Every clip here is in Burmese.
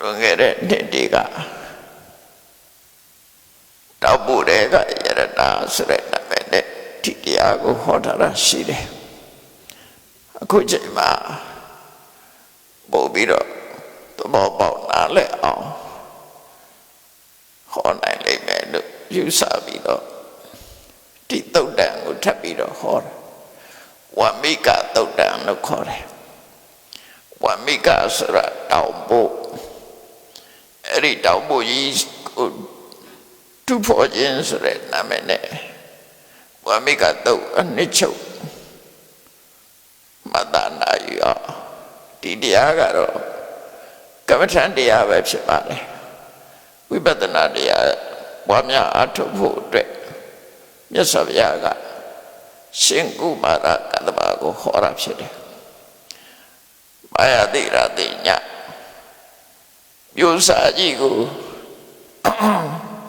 လွန်ခဲ့တဲ့နှစ်တွေကတောက်ဖို့တွေကယရဏဆိုတဲ့နာမည်နဲ့ဒီတရားကိုဟောထားတာရှိတယ်အခုချိန်မှာပို့ပြီးတော့သဘောပေါက်နားလည်အောင်ဟောနိုင်လိမ့်မယ်လို့ယူဆပြီးတော့ဒီသုတ်တံကိုထပ်ပြီးတော့ဟောတယ်ဝမ္မိကသုတ်တံလို့ခေါ်တယ်ဝမ္မိကဆိုတာတောင်ဖို့အဲ့ဒီတောင်ဖို့ကြီးကိုတူဖို့ခြင်းဆိုတဲ့နာမည်နဲ့ဝမ္မိကသုတ်အနှစ်ချုပ်မတနာယူအောင်ဒီတရားကတော့ကမ္မထံတရားပဲဖြစ်ပါတယ်ဝိပဿနာတရားပွားများအထုတ်ဖို့အတွက်မြတ်စွာဘုရားကရှင်ကုမာရကတ္တဗကိုဟောတာဖြစ်တယ်မာယာတိရတိညမျိုးစာကြီးကို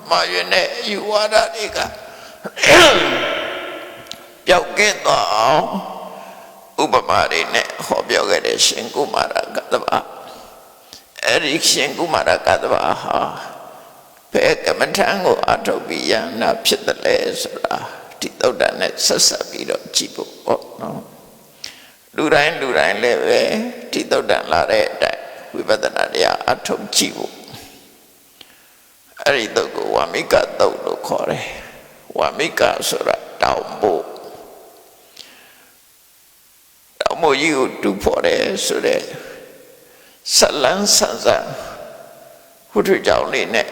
မာရွေနဲ့ယူဝါဒတွေကပျောက်ကင်းသွားအောင်ဥပမာတွေနဲ့ဟောပြောခဲ့တဲ့ရှင်ကုမာရကတ္တဗအဲ့ဒီရှင်ကုမာရကတ္တဗဟာဘယ်ကမ္မထံကိုအထုတ်ပြီးရဟနာဖြစ်တယ်လဲဆိုတာဒီသုတ်တံနဲ့ဆက်ဆက်ပြီးတော့ကြည့်ဖို့ပေါ့နော်လူတိုင်းလည်းပဲဒီသုတ်တံလာတဲ့အတိုင်းဝိပဿနာတရားအထုတ်ကြည့်ဖို့အဲ့ဒီသုတ်ကိုဝမ္မိကသုတ်လို့ခေါ်တယ်ဝမ္မိကဆိုတာတောင်ဖို့တောင်ဖို့ကြီးကိုတူဖို့တယ်ဆိုတဲ့ဇလန်းဆန်းဆန်းဘုဒ္ဓကြောင့်လေးနဲ့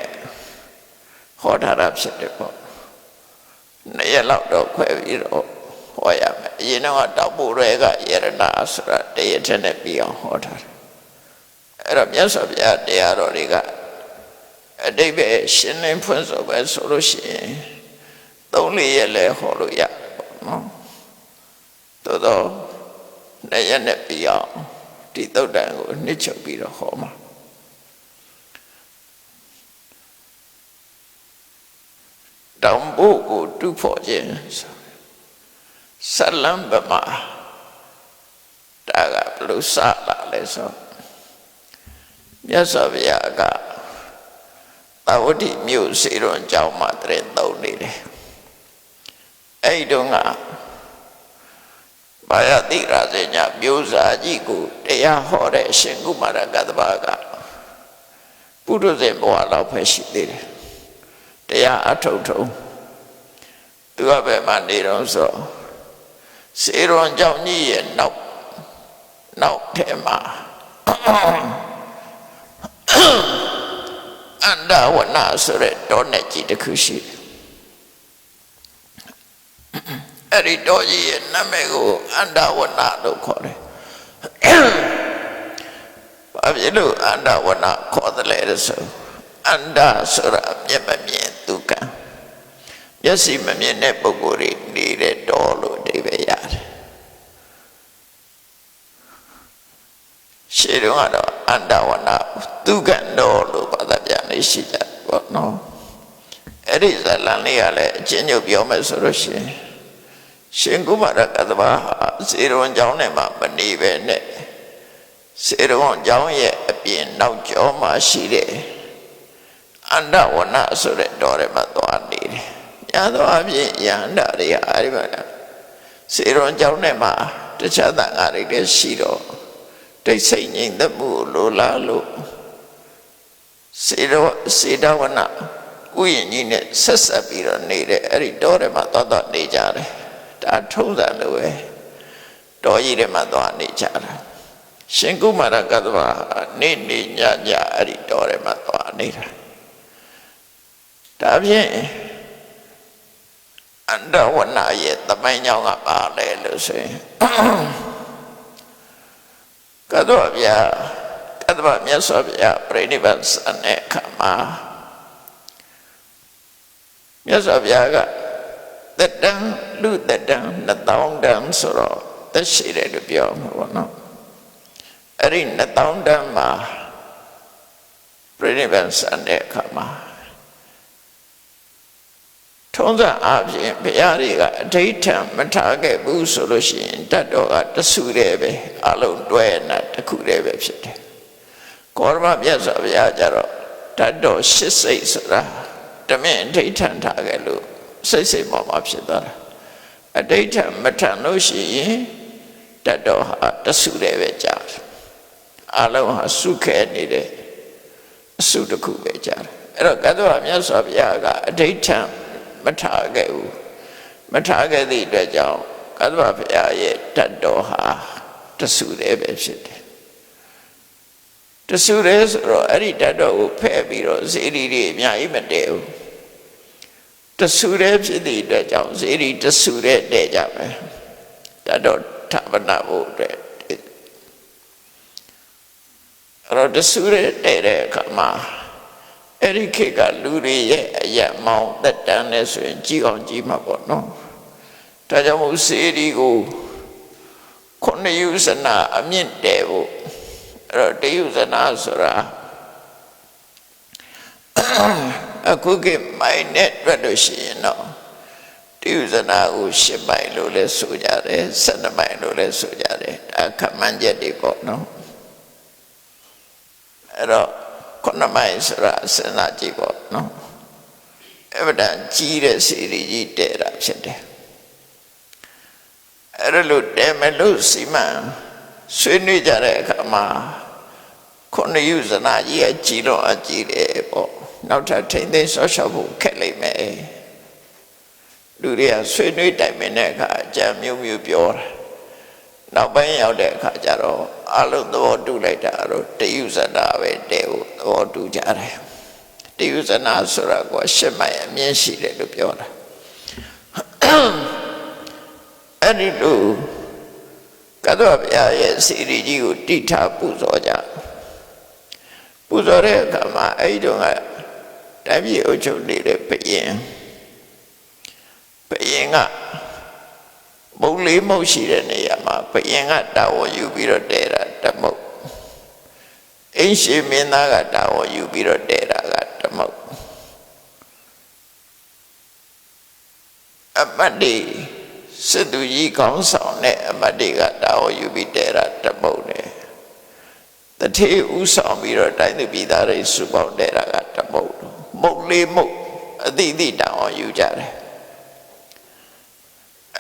ဟောထားတာဖြစ်တယ်ပေါ့နှစ်ရက်လောက်တော့ခွဲပြီးတော့ဟောရမယ်အရင်တော့တောက်ဖို့တွေကယရဏဆိုတာတရထက်နဲ့ပြီးအောင်ဟောထားတယ်အဲ့တော့မြတ်စွာဘုရားတရားတော်တွေကအတိတ်ပဲရှင်းလင်းဖွင့်ဆိုပဲဆိုလို့ရှိရင်3-4ရက်လဲဟောလို့ရတယ်ပေါ့နော်သို့တော့နှစ်ရက်နဲ့ပြီးအောင်ဒီသုတ်တံကိုနှစ်ချုပ်ပြီးတော့ဟောမှာတောင်ဖို့ကိုတူဖို့ခြင်းဇလံဗမာဒါကဘလို့စလာလဲဆိုမြတ်စွာဘုရားကသာဝတိမြို့စေရွန်ကျောင်းမှာတရင်သုံးနေတယ်အဲ့ဒီတော့ကဘာယတိရာဇညမျိုးစာကြီးကိုတရားဟောတဲ့အရှင်ကုမာရကတ္တဗကပုရုဇဉ်ဘဝလောက်ပဲရှိသေးတယ်တရားအထုတ်ထုံသူကပဲမှနေတော့ဆိုစေရွန်ကျောင်းကြီးရဲ့နောက်ထဲမှာအန္တဝနဆိုတဲ့တောနဲ့ကြီးတစ်ခုရှိတယ်အဲ့ဒီတောကြီးရဲ့နာမည်ကိုအန္တဝနလို့ခေါ်တယ်ဘာဖြစ်လို့အန္တဝနခေါ်တယ်လဲဆိုအန္တဆိုတာမျက်မမြင်သူကမျက်စိမမြင်တဲ့ပုဂ္ဂိုလ်တွေနေတဲ့တောလို့အဓိပ္ပာယ်ရတယ်ရှေ့တုန်းကတော့အန္တဝနသူကတော်လို့ဘာသာပြန်လေးရှိကြပေါ့နော်အဲ့ဒီဇာလံလေးကလည်းအချင်းချုပ်ပြောမယ်ဆိုလို့ရှိရင်ရှင်ကုမာရကတ္တဗဟာစေရွန်ကျောင်းထဲမှာမနေပဲနဲ့စေရွန်ကျောင်းရဲ့အပြင်နောက်ကျောင်းမှာရှိတဲ့အန္တဝနဆိုတဲ့တော်ထဲမှာသွားနေတယ်ညာသောအပြင်ယန္တာတွေကအဲဒီမှာစေရွန်ကျောင်းထဲမှာတခြားသံဃာတွေလည်းရှိတော့တိတ်ဆိတ်ငြိမ်သက်မှုလိုလားလို့စေတဝနဥယျာဉ်ကြီးနဲ့ဆက်ဆက်ပြီးတော့နေတဲ့အဲ့ဒီတောထဲမှာသွားနေကြတယ်ဒါထုံးစံလိုပဲတောကြီးထဲမှာသွားနေကြတာရှင်ကုမာရကတ္တဗနေညအဲ့ဒီတောထဲမှာသွားနေတာဒါဖြင့်အန္တဝနရဲ့သမိုင်းကြောင်းကပါလဲလို့ဆိုရင်ကတ္တဗမြတ်စွာဘုရားပြိဋိဘံစံတဲ့အခါမှာမြတ်စွာဘုရားကသက်တမ်းလူသက်တမ်း2000တန်းဆိုတော့သက်ရှိတယ်လို့ပြောမှာပေါ့နော်အဲ့ဒီ2000တန်းမှာပြိဋိဘံစံတဲ့အခါမှာထုံးစံအားဖြင့်ဘုရားတွေကအဋိဋ္ဌံမထားခဲ့ဘူးဆိုလို့ရှိရင်တတ်တော်ကတဆူတည်းပဲအလုံးတွဲနာတစ်ခုတည်းပဲဖြစ်တယ် ကောရမမြတ်စွာဘုရားကြတော့ဓာတ်တော်ရှစ်စိတ်ဆိုတာတမင်အဋိဋ္ဌံထားခဲ့လို့စိတ်ပေါ်မှာဖြစ်သွားတာအဋိဋ္ဌံမထံလို့ရှိရင်ဓာတ်တော်ဟာတဆုတည်းပဲကြာတယ်အလုံးဟာစုခဲနေတဲ့အစုတစ်ခုပဲကြာတယ်အဲ့တော့ကတ္တဝမြတ်စွာဘုရားကအဋိဋ္ဌံမထားခဲ့ဘူးမထားခဲ့သည့်အတွက်ကြောင့်ကတ္တဝဘုရားရဲ့ဓာတ်တော်ဟာတဆုတည်းပဲဖြစ်တယ်တဆုတည်းဆိုတော့အဲ့ဒီဓာတ်တော်ကိုဖဲ့ပြီးတော့ဇေဒီတွေအများကြီးမတည့်ဘူးတဆုတည်းဖြစ်သည့်အတွက်ကြောင့်ဇေဒီတဆုတည်းတည့်ကြမယ်ဓာတ်တော်ဌာပနာဖို့အတွက်အဲ့တော့တဆုတည်းတည့်တဲ့အခါမှာအဲ့ဒီခေတ်ကလူတွေရဲ့အယက်မောင်းသက်တမ်းနဲ့ဆိုရင်ကြည်အောင်ကြည်မှာပေါ့နော်ဒါကြောင့်မို့စေဒီကိုခုနှစ်ယူဇနာအမြင့်တဲဖို့အဲ့တော့တယူဇနာဆိုတာအခုကမိုင်းနဲ့တွေ့လို့ရှိရင်တော့တယူဇနာကို10မိုင်လို့လည်းဆိုကြတယ်12မိုင်လို့လည်းဆိုကြတယ်အခက်မှန်ချက်တွေပေါ့နော်အဲ့တော့9မိုင်ဆိုတာစဉ်းစားကြည့်ပေါ့နော်အဲ့ဒါကြီးတဲ့စီရီကြီးတဲတာဖြစ်တယ်အဲ့လိုတဲမယ်လို့စီမံဆွေးနွေးကြတဲ့အခါမှာ9ယူဇနာကြီးအကြီးတော့အကြီးတယ်ပေါ့နောက်ထပ်ထိမ့်သိမ်းဆော့ရှော့ဖို့ခက်လိမ့်မယ်လူတွေကဆွေးနွေးတိုင်ပင်တဲ့အခါအကြံမျိုးမျိုးပြောတာနောက်ပိုင်းရောက်တဲ့အခါကျတော့အလုံးသဘောတူလိုက်တာတော့တယူဇနာပဲတဲဖို့သဘောတူကြတယ်တယူဇနာဆိုတာက10မိုင်အမြင့်ရှိတယ်လို့ပြောတာအဲ့ဒီလိုကတ္တဝဘုရားရဲ့စီရီကြီးကိုတိထားပူဇော်ကြပူဇော်တဲ့အခါမှာအဲ့ဒီတော့ကတိုင်းပြည်အုပ်ချုပ်နေတဲ့ဘုရင်ကမုတ်လေးမုတ်ရှိတဲ့နေရာမှာဘုရင်ကတာဝန်ယူပြီးတော့တဲတာတမုတ်အင်းရှိမင်းသားကတာဝန်ယူပြီးတော့တဲတာကတမုတ်အမတ်တွေစစ်သူကြီးကောင်းဆောင်တဲ့အမတ်တွေကတာဝန်ယူပြီးတဲတာတမုတ်တယ်တထေးဥဆောင်ပြီးတော့တိုင်းသူပြည်သားတွေစုပေါင်းတဲတာကတမုတ်မုတ်လေးမုတ်အတိအသည့်တာဝန်ယူကြတယ်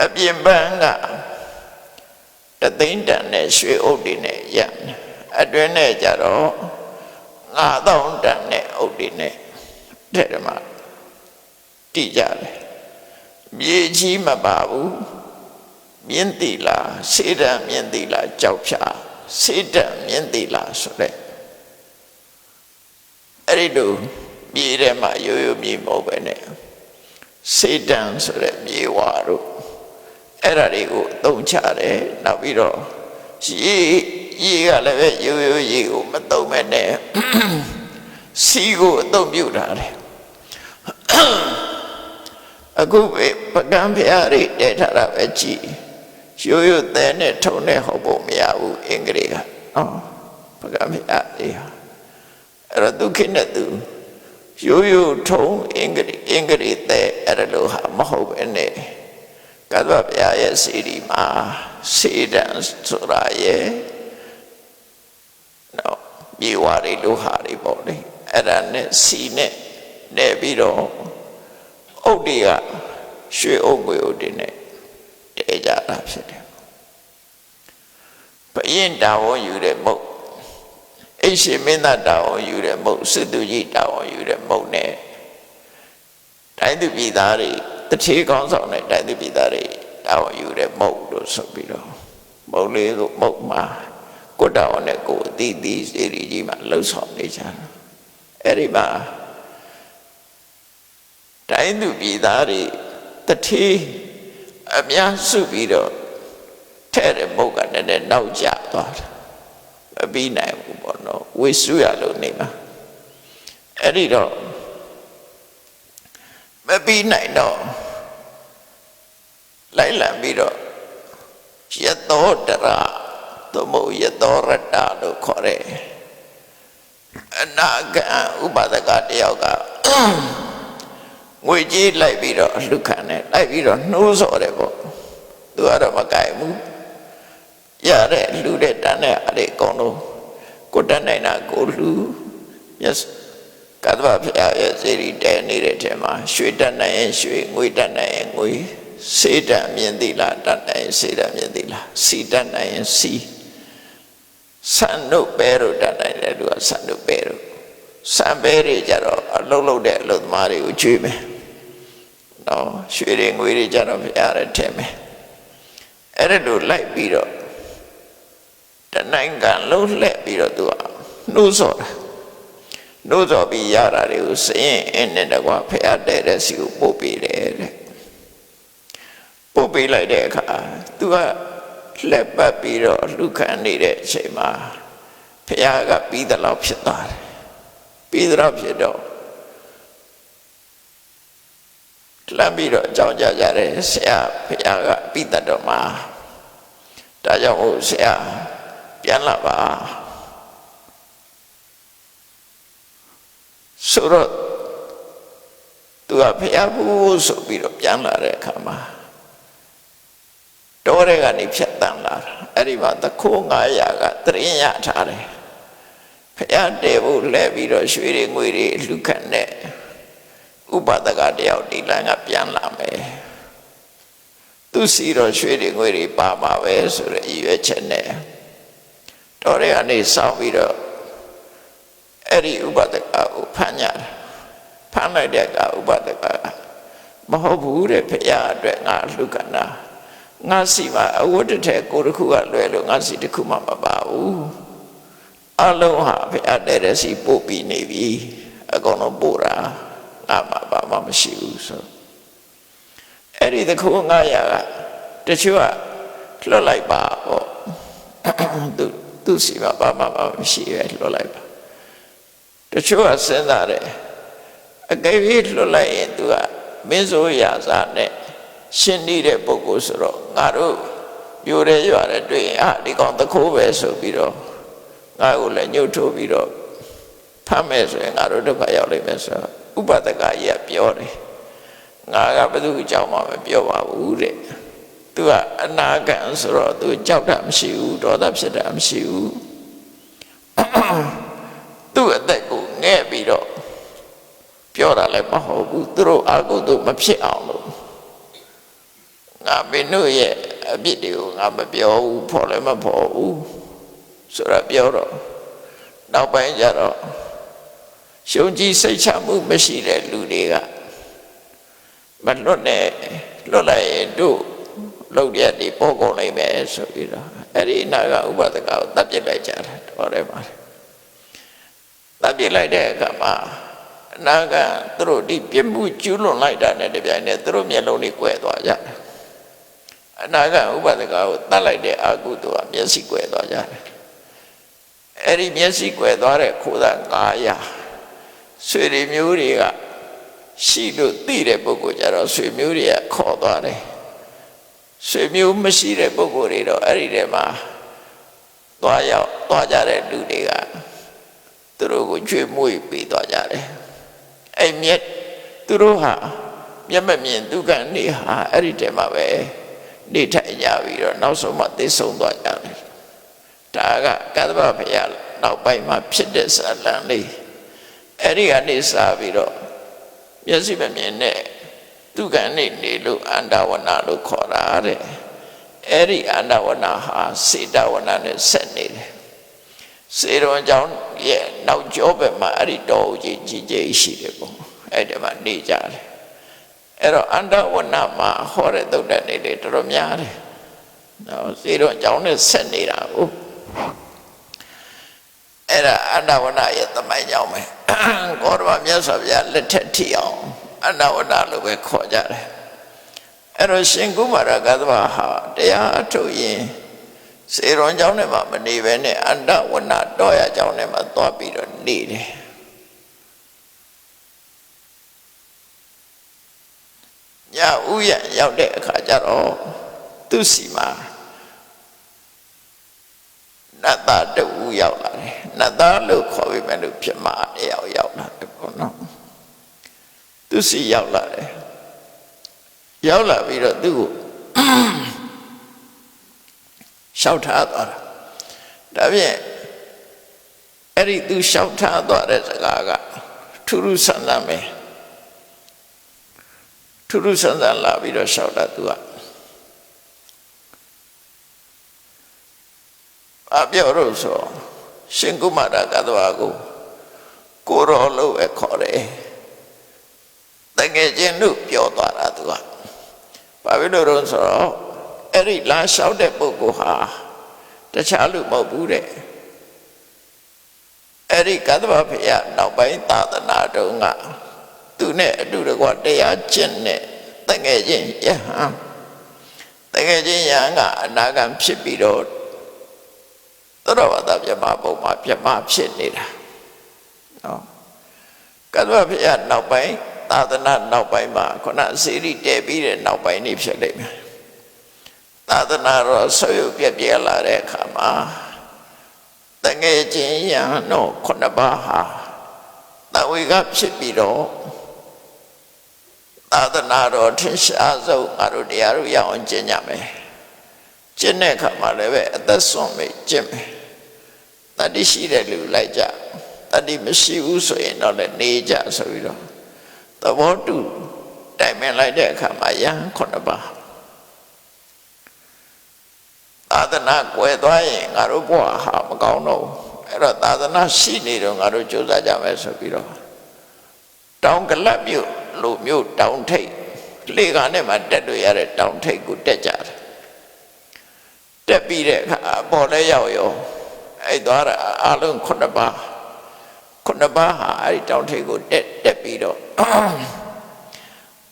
အပြင်ပန်းကတသိန်းတန်နဲ့ရွှေအုပ်တွေနဲ့ရအတွင်းနဲ့ကြတော့9000တန်နဲ့အုပ်တွေနဲ့တဲ့မှာတိကြတယ်မြေကြီးမပါဘူးမြင်းတိလားစေတံမြင်းတိလားကြောက်ဖြာစေတံမြင်းတိလားဆိုတဲ့အဲ့ဒီလိုမြေထဲမှာရိုးရိုးမြေမဟုတ်ပဲနဲ့စေတံဆိုတဲ့မြေဝါတို့အဲ့ဒါတွေကိုအသုံးချတယ်နောက်ပြီးတော့ရေကလည်းပဲရိုးရိုးရေကိုမသုံးမဲ့နဲ့စီကိုအသုံးပြုထားတယ်အခုပကံဖျားတွေတဲထားတာပဲကြည်ရိုးရိုးသဲနဲ့ထုံနဲ့ဟုတ်ဖို့မရဘူးအင်္ဂလိပ်ကနော်ပကံဖျားတွေအဲ့တော့ဒုက္ခနဲ့သူရိုးရိုးထုံအင်္ဂလိပ်သဲအဲ့လိုဟာမဟုတ်ပဲနဲ့ကတ္တဝဘုရားရဲ့စီရီမှာစေတံဆိုတာရဲ့နော်မြေဝါတွေလိုဟာတွေပေါ့လေအဲ့ဒါနဲ့စီနဲ့နေပြီးတော့အုတ်တွေကရွှေအုတ်ငွေအုတ်တွေနဲ့တဲကြတာဖြစ်တယ်ဘုရင်တာဝန်ယူတဲ့မုတ်အိရှိမင်းသားတာဝန်ယူတဲ့မုတ်စစ်သူကြီးတာဝန်ယူတဲ့မုတ်နဲ့တိုင်းသူပြည်သားတွေတထေးကောင်းဆောင်တဲ့တိုင်းသူပြည်သားတွေတာဝန်ယူတဲ့မုတ်လို့ဆိုပြီးတော့မုတ်လေးကိုမုတ်မှာကိုတာဝန်နဲ့ကိုအတိအသီးစီရီကြီးမှာလှုပ်ဆောင်နေကြတာအဲ့ဒီမှာတိုင်းသူပြည်သားတွေတထေးအများစုပြီးတော့ထဲ့တဲ့မုတ်ကလည်းနောက်ကျသွားတာမပြီးနိုင်ဘူးပေါ့နော်ဝိစုရလို့နေမှာအဲ့ဒီတော့မပြီးနိုင်တော့လိုက်လံပြီးတော့ယတောတရသို့မဟုတ်ယတောရတ္တလို့ခေါ်တယ်အနာဂံဥပဒကတယောက်ကငွေကြီးလိုက်ပြီးတော့လှုပ်ခံတယ်လိုက်ပြီးတော့နှိုးဆော်တယ်ပေါ့သူကတော့မကြိုက်ဘူးရတဲ့လူတဲ့တန်းတဲ့အဲ့ဒီအကုန်လုံး ကိုတတ်နိုင်တာကိုလူ yes ကတ္တဗဖရာရဲ့စေရီတဲနေတဲ့ထဲမှာရွှေတတ်နိုင်ရင်ရွှေငွေတတ်နိုင်ရင်ငွေစေတတ်မြင်သီလားတတ်နိုင်ရင်စေတတ်မြင်သီလားစီတတ်နိုင်ရင်စီဆန်တို့ပဲတို့တတ်နိုင်တယ်သူကဆန်တို့ပဲတို့ဆန်ပဲတွေကြတော့အလုံးလုံးတဲ့အလုံးသမားတွေကိုကျွေးမယ်နော်ရွှေတွေငွေတွေကြတော့ဖရာရဲ့ထဲမယ်အဲ့ဒါတို့လိုက်ပြီးတော့တနိုင်ငံလုံးလှည့်ပြီးတော့သူကနှိုးဆော်တာနှိုးဆော်ပြီးရတာတွေကိုစရင်အင်းနဲ့တကွာဖရာတဲ့တဲ့စီကိုပို့ပေးတယ်တဲ့ပို့ပေးလိုက်တဲ့အခါသူကလက်ပတ်ပြီးတော့လူခံနေတဲ့အချိန်မှာဖရာကပြီးသလောက်ဖြစ်သွားတယ်ပြီးသလောက်ဖြစ်တော့လမ်းပြီးတော့အကြောင်းကြားကြတယ်ဆရာဖရာကပြီးတတ်တော့မှာဒါကြောင့်ဟိုဆရာပြန်လာပါဆိုတော့သူကဖရာဘူးဆိုပြီးတော့ပြန်လာတဲ့အခါမှာတော်ရဲကနေဖြတ်တန်းလာတာအဲ့ဒီမှာတခိုး900ကတရင်ရထားတယ်ဖရာတဲဖို့လဲပြီးတော့ရွှေတွေငွေတွေလူခံတဲ့ဥပဒကတယောက်ဒီလမ်းကပြန်လာမယ်သူစီတော့ရွှေတွေငွေတွေပါမှာပဲဆိုတဲ့ရည်ရွယ်ချက်နဲ့တော်ရဲကနေစောင့်ပြီးတော့အဲ့ဒီဥပဒကကိုဖမ်းကြတယ်ဖမ်းလိုက်တဲ့ကဥပဒကမဟုတ်ဘူးတဲ့ဖရာအတွက်ငါလူကနာငါစီမှာအဝတ်တစ်ထည်ကိုတစ်ခုကလွယ်လို့ငါစီတစ်ခုမှမပါဘူးအလုံးဟာဖရာတဲ့စီပို့ပြီးနေပြီအကုန်လုံးပို့တာငါမှဘာမှမရှိဘူးဆိုအဲ့ဒီတခု900ကတချို့ကလွတ်လိုက်ပါပေါ့သူစီမှာဘာမှမရှိပဲလွတ်လိုက်ပါတချို့ကစဉ်းစားတယ်အကယ်၍လွတ်လိုက်ရင်သူကမင်းစိုးရာစာနဲ့ရှင်းနေတဲ့ပုဂ္ဂိုလ်ဆိုတော့ငါတို့ပြိုတယ်ရွာတယ်တွေ့ရင်ဒီကောင်တခိုးပဲဆိုပြီးတော့ငါ့ကိုလည်းညှို့ထိုးပြီးတော့ဖမ်းမယ်ဆိုရင်ငါတို့ဒုက္ခရောက်လိမ့်မယ်ဆိုတော့ဥပဒကကြီးကပြောတယ်ငါကဘယ်သူအကြောင်းမှမပြောပါဘူးတဲ့သူကအနာဂံဆိုတော့သူကြောက်တာမရှိဘူးဒေါသဖြစ်တာမရှိဘူးသူ့အသက်ကိုငဲ့ပြီးတော့ပြောတာလည်းမဟုတ်ဘူးသူတို့အာဟုသူမဖြစ်အောင်လို့ငါမင်းတို့ရဲ့အပြစ်တွေကိုငါမပြောဘူးဖော်လည်းမဖော်ဘူးဆိုတော့ပြောတော့နောက်ပိုင်းကျတော့ရှုံကြည်စိတ်ချမှုမရှိတဲ့လူတွေကမလွတ်နဲ့လွတ်လိုက်ရင်တို့လောက်ရတဲ့ပေါ်ကုန်လိုက်မယ်ဆိုပြီးတော့အဲ့ဒီနာကဥပဒကကိုတပ်ပစ်လိုက်ကြတယ်တော်တယ်ပါတပ်ပစ်လိုက်တဲ့အခါမှာအနာကသူတို့ဒီပြစ်မှုကျူးလွန်လိုက်တာနဲ့တပြိုင်နက်သူတို့မျက်လုံးတွေကွယ်သွားကြတယ်အနာကဥပဒကကိုတတ်လိုက်တဲ့အကုသိုလ်ကမျက်စိကွယ်သွားကြတယ်အဲ့ဒီမျက်စိကွယ်သွားတဲ့ခိုးသား900ဆွေတွေမျိုးတွေကရှိလို့သိတဲ့ပုဂ္ဂိုလ်ကြတော့ဆွေမျိုးတွေကခေါ်သွားတယ်ဆွေမျိုးမရှိတဲ့ပုဂ္ဂိုလ်တွေတော့အဲ့ဒီထဲမှာသွားကြတဲ့လူတွေကသူတို့ကိုကြွေမွေးပေးသွားကြတယ်အဲ့မြက်သူတို့ဟာမျက်မမြင်ဒုက္ခနေဟာအဲ့ဒီထဲမှာပဲနေထိုင်ကြပြီးတော့နောက်ဆုံးမှသိဆုံးသွားကြတယ်ဒါကကတ္တဗဖရာနောက်ပိုင်းမှာဖြစ်တဲ့ဇာလံလေးအဲ့ဒီကနေစပြီးတော့မျက်စိမမြင်တဲ့ဒုက္ခနေလို့အန္တဝနာလို့ခေါ်တာတဲ့အဲ့ဒီအန္တဝနာဟာစေတဝနာနဲ့ဆက်နေတယ်စေရွန်ကြောင့်ရဲ့နောက်ကျောဘက်မှာအဲ့ဒီတော်ကြီးကြီးရှိတယ်ပေါ့အဲ့ဒီမှာနေကြတယ်အဲ့တော့အန္တဝနာမှာဟောတဲ့သုတ်တန်တွေတော်တော်များတယ်နော်စေရွန်ကြောင့်နဲ့ဆက်နေတာဟုတ်အဲ့ဒါအန္တဝနာရဲ့သမိုင်းကြောင့်ပဲကောရမမြတ်စွာဘုရားလက်ထက်ထိအောင်အန္တဝနာလို့ပဲခေါ်ကြတယ်အဲ့တော့ရှင်ကုမာရကတ္တဗဟာတရားအထုတ်ရင်စေရွန်ကြောင့်နဲ့မှမနေပဲနဲ့အန္တဝနာတော်ရကြောင့်နဲ့မှသွားပြီးတော့နေတယ်ညဥ်ရရောက်တဲ့အခါကျတော့သူစီမှာနတ်သားတူရောက်လာတယ်နတ်သားလို့ခေါ်ပြီးမှလို့ဖြစ်မှာတယောက်ရောက်လာတယ်ပေါ့နော်သူစီရောက်လာတယ်ရောက်လာပြီးတော့သူ့ကိုရှောက်ထားသွားတာဒါဖြင့် အဲ့ဒီသူလျှောက်ထားသွားတဲ့စကားကထူးထူးဆန်းဆန်းပဲထူးထူးဆန်းဆန်းလာပြီးတော့လျှောက်တာသူကအပြောလို့ဆိုရှင်ကုမာရကတ္တဝါကိုရောလို့ပဲခေါ်တယ်တကယ်ချင်းလို့ပြောသွားတာသူကဘာဖြစ်လို့လဲဆိုတော့အဲ့ဒီလာလျှောက်တဲ့ပုဂ္ဂိုလ်ဟာတခြားလူမဟုတ်ဘူးတဲ့အဲ့ဒီကတ္တဗဖယားနောက်ပိုင်းသာသနာတော်ကသူနဲ့အတူတကွတရားကျင့်တဲ့တကယ်ချင်းယဟန်တကယ်ချင်းယဟန်ကအနာဂံဖြစ်ပြီးတော့သောတာပတ္တပြမဘုံမှာပြမဖြစ်နေတာနော်ကတ္တဗဖယားနောက်ပိုင်းသာသနာနောက်ပိုင်းမှာခုနစေရီတည်ပြီးတဲ့နောက်ပိုင်းနေဖြစ်လိမ့်မယ်သာသနာတော်ဆွေပြည့်ပြည့်လာတဲ့အခါမှာတကယ်ချင်းယဟန်တို့ခုနှစ်ပါးဟာတဝေကဖြစ်ပြီးတော့သာသနာတော်ထင်ရှားဆုံးငါတို့တရားတို့ရအောင်ကျင့်ကြမယ်ကျင့်တဲ့အခါမှာလည်းပဲအသက်ဆုံးမေကျင့်မယ်တတိရှိတဲ့လူလိုက်ကြတတိမရှိဘူးဆိုရင်တော့လည်းနေကြဆိုပြီးတော့သဘောတူတိုင်ပင်လိုက်တဲ့အခါမှာယဟန်ခုနှစ်ပါးသာသနာကွယ်သွားရင်ငါတို့ဘဝဟာမကောင်းတော့အဲ့တော့သာသနာရှိနေတော့ငါတို့ကြိုးစားကြမယ်ဆိုပြီးတော့တောင်ကလပ်မြို့လူမျိုးတောင်ထိပ်လေကနဲ့မှတက်လို့ရတဲ့တောင်ထိပ်ကိုတက်ကြတယ်တက်ပြီးတဲ့အခါပေါ်လဲရောက်ရောအဲ့သွားတာအလုံးခုနှစ်ပါးဟာအဲ့ဒီတောင်ထိပ်ကိုတက်ပြီးတော့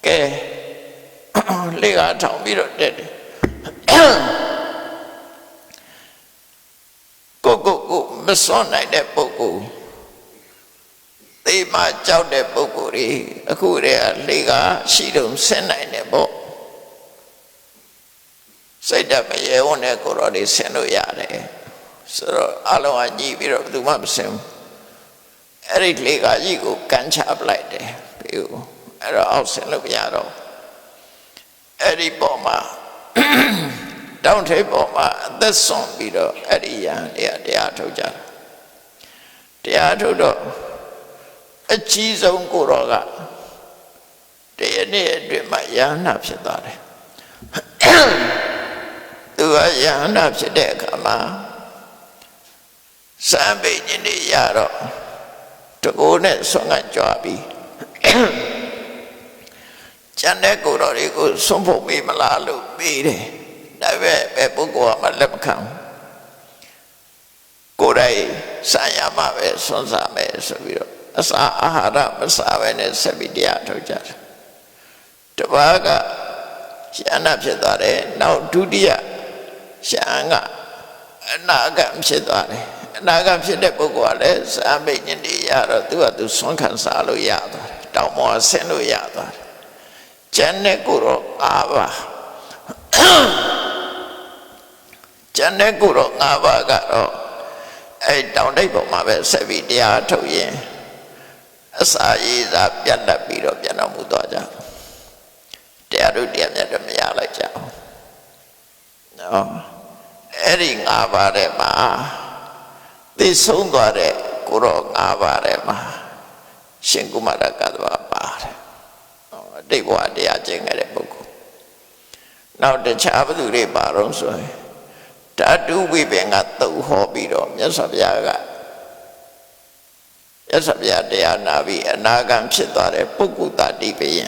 ကဲလေကထောင်ပြီးတော့တက်တယ်ကိုမစွန့်နိုင်တဲ့ပုဂ္ဂိုလ်သေမှကြောက်တဲ့ပုဂ္ဂိုလ်တွေအခုတည်းကလေကရှိတော့ဆင်းနိုင်တယ်ပေါ့စိတ်ဓာတ်မရေဝန်းတဲ့ကိုယ်တော်တွေဆင်းလို့ရတယ်ဆိုတော့အလုံးအညီပြီးတော့ဘယ်သူမှမဆင်းဘူးအဲ့ဒီလေကကြီးကိုကန်ချပလိုက်တယ်ပြီးဦးအဲ့တော့အောက်ဆင်းလို့မရတော့အဲ့ဒီပေါ်မှာတောင်ထိပ်ပေါ်မှာအသက်ဆုံးပြီးတော့အဲ့ဒီယဟန်တရားထုတ်ကြတရားထုတ်တော့အကြီးဆုံးကိုတော်ကတရားနေ့အတွင်းမှာယဟန်နာဖြစ်သွားတယ်သူကယဟန်နာဖြစ်တဲ့အခါမှာစံပိညင်တွေရတော့တကိုးနဲ့ဆွမ်းကကြွားပြီးကျန်တဲ့ကိုတော်တွေကိုဆုံးဖို့မေးမလားလို့မေးတယ်ဒါပဲဘယ်ပုဂ္ဂိုလ်ကမှလက်မခံကိုယ်တိုင်စာရမှပဲဆွမ်းစားမယ်ဆိုပြီးတော့အစာအာဟာရမစားဘဲနဲ့ဆက်ပြီးတရားထုတ်ကြတယ်တပါးကရှန္ဒဖြစ်သွားတယ်နောက်ဒုတိယရှန္ဒကအနာဂတ်ဖြစ်သွားတယ်အနာဂတ်ဖြစ်တဲ့ပုဂ္ဂိုလ်ကလည်းစာမိတ်ညင်တွေရတော့သူကသူဆွမ်းခံစားလို့ရသွားတယ်တောင်ပေါ်ဆင်းလို့ရသွားတယ်ကျန်တဲ့ကိုတော့၅ပါးကျန်တဲ့ကိုတော့၅ပါးကတော့အဲ့တောင်တိတ်ပေါ်မှာပဲဆက်ပြီးတရားထုတ်ရင်အစာရည်စာပြတ်လက်ပြီးတော့ပြန်တော်မူသွားကြတရားတို့တရားမြတ်တော့မရလိုက်ကြအောင်နော်အဲ့ဒီ၅ပါးတဲ့မှာသိဆုံးသွားတဲ့ကိုတော့၅ပါးတဲ့မှာရှင်ကုမာရကတ္တဝါပါတယ်အတိတ်ဘဝတရားကျင့်ခဲ့တဲ့ပုဂ္ဂိုလ်နောက်တခြားဘသူတွေပါတော့ဆိုရင်ဓာတုဝိပင်ကသုတ်ဟောပြီးတော့မြတ်စွာဘုရားကမြတ်စွာဘုရားတရားနာပြီးအနာဂံဖြစ်သွားတဲ့ပုဂ္ဂုတတိပယံ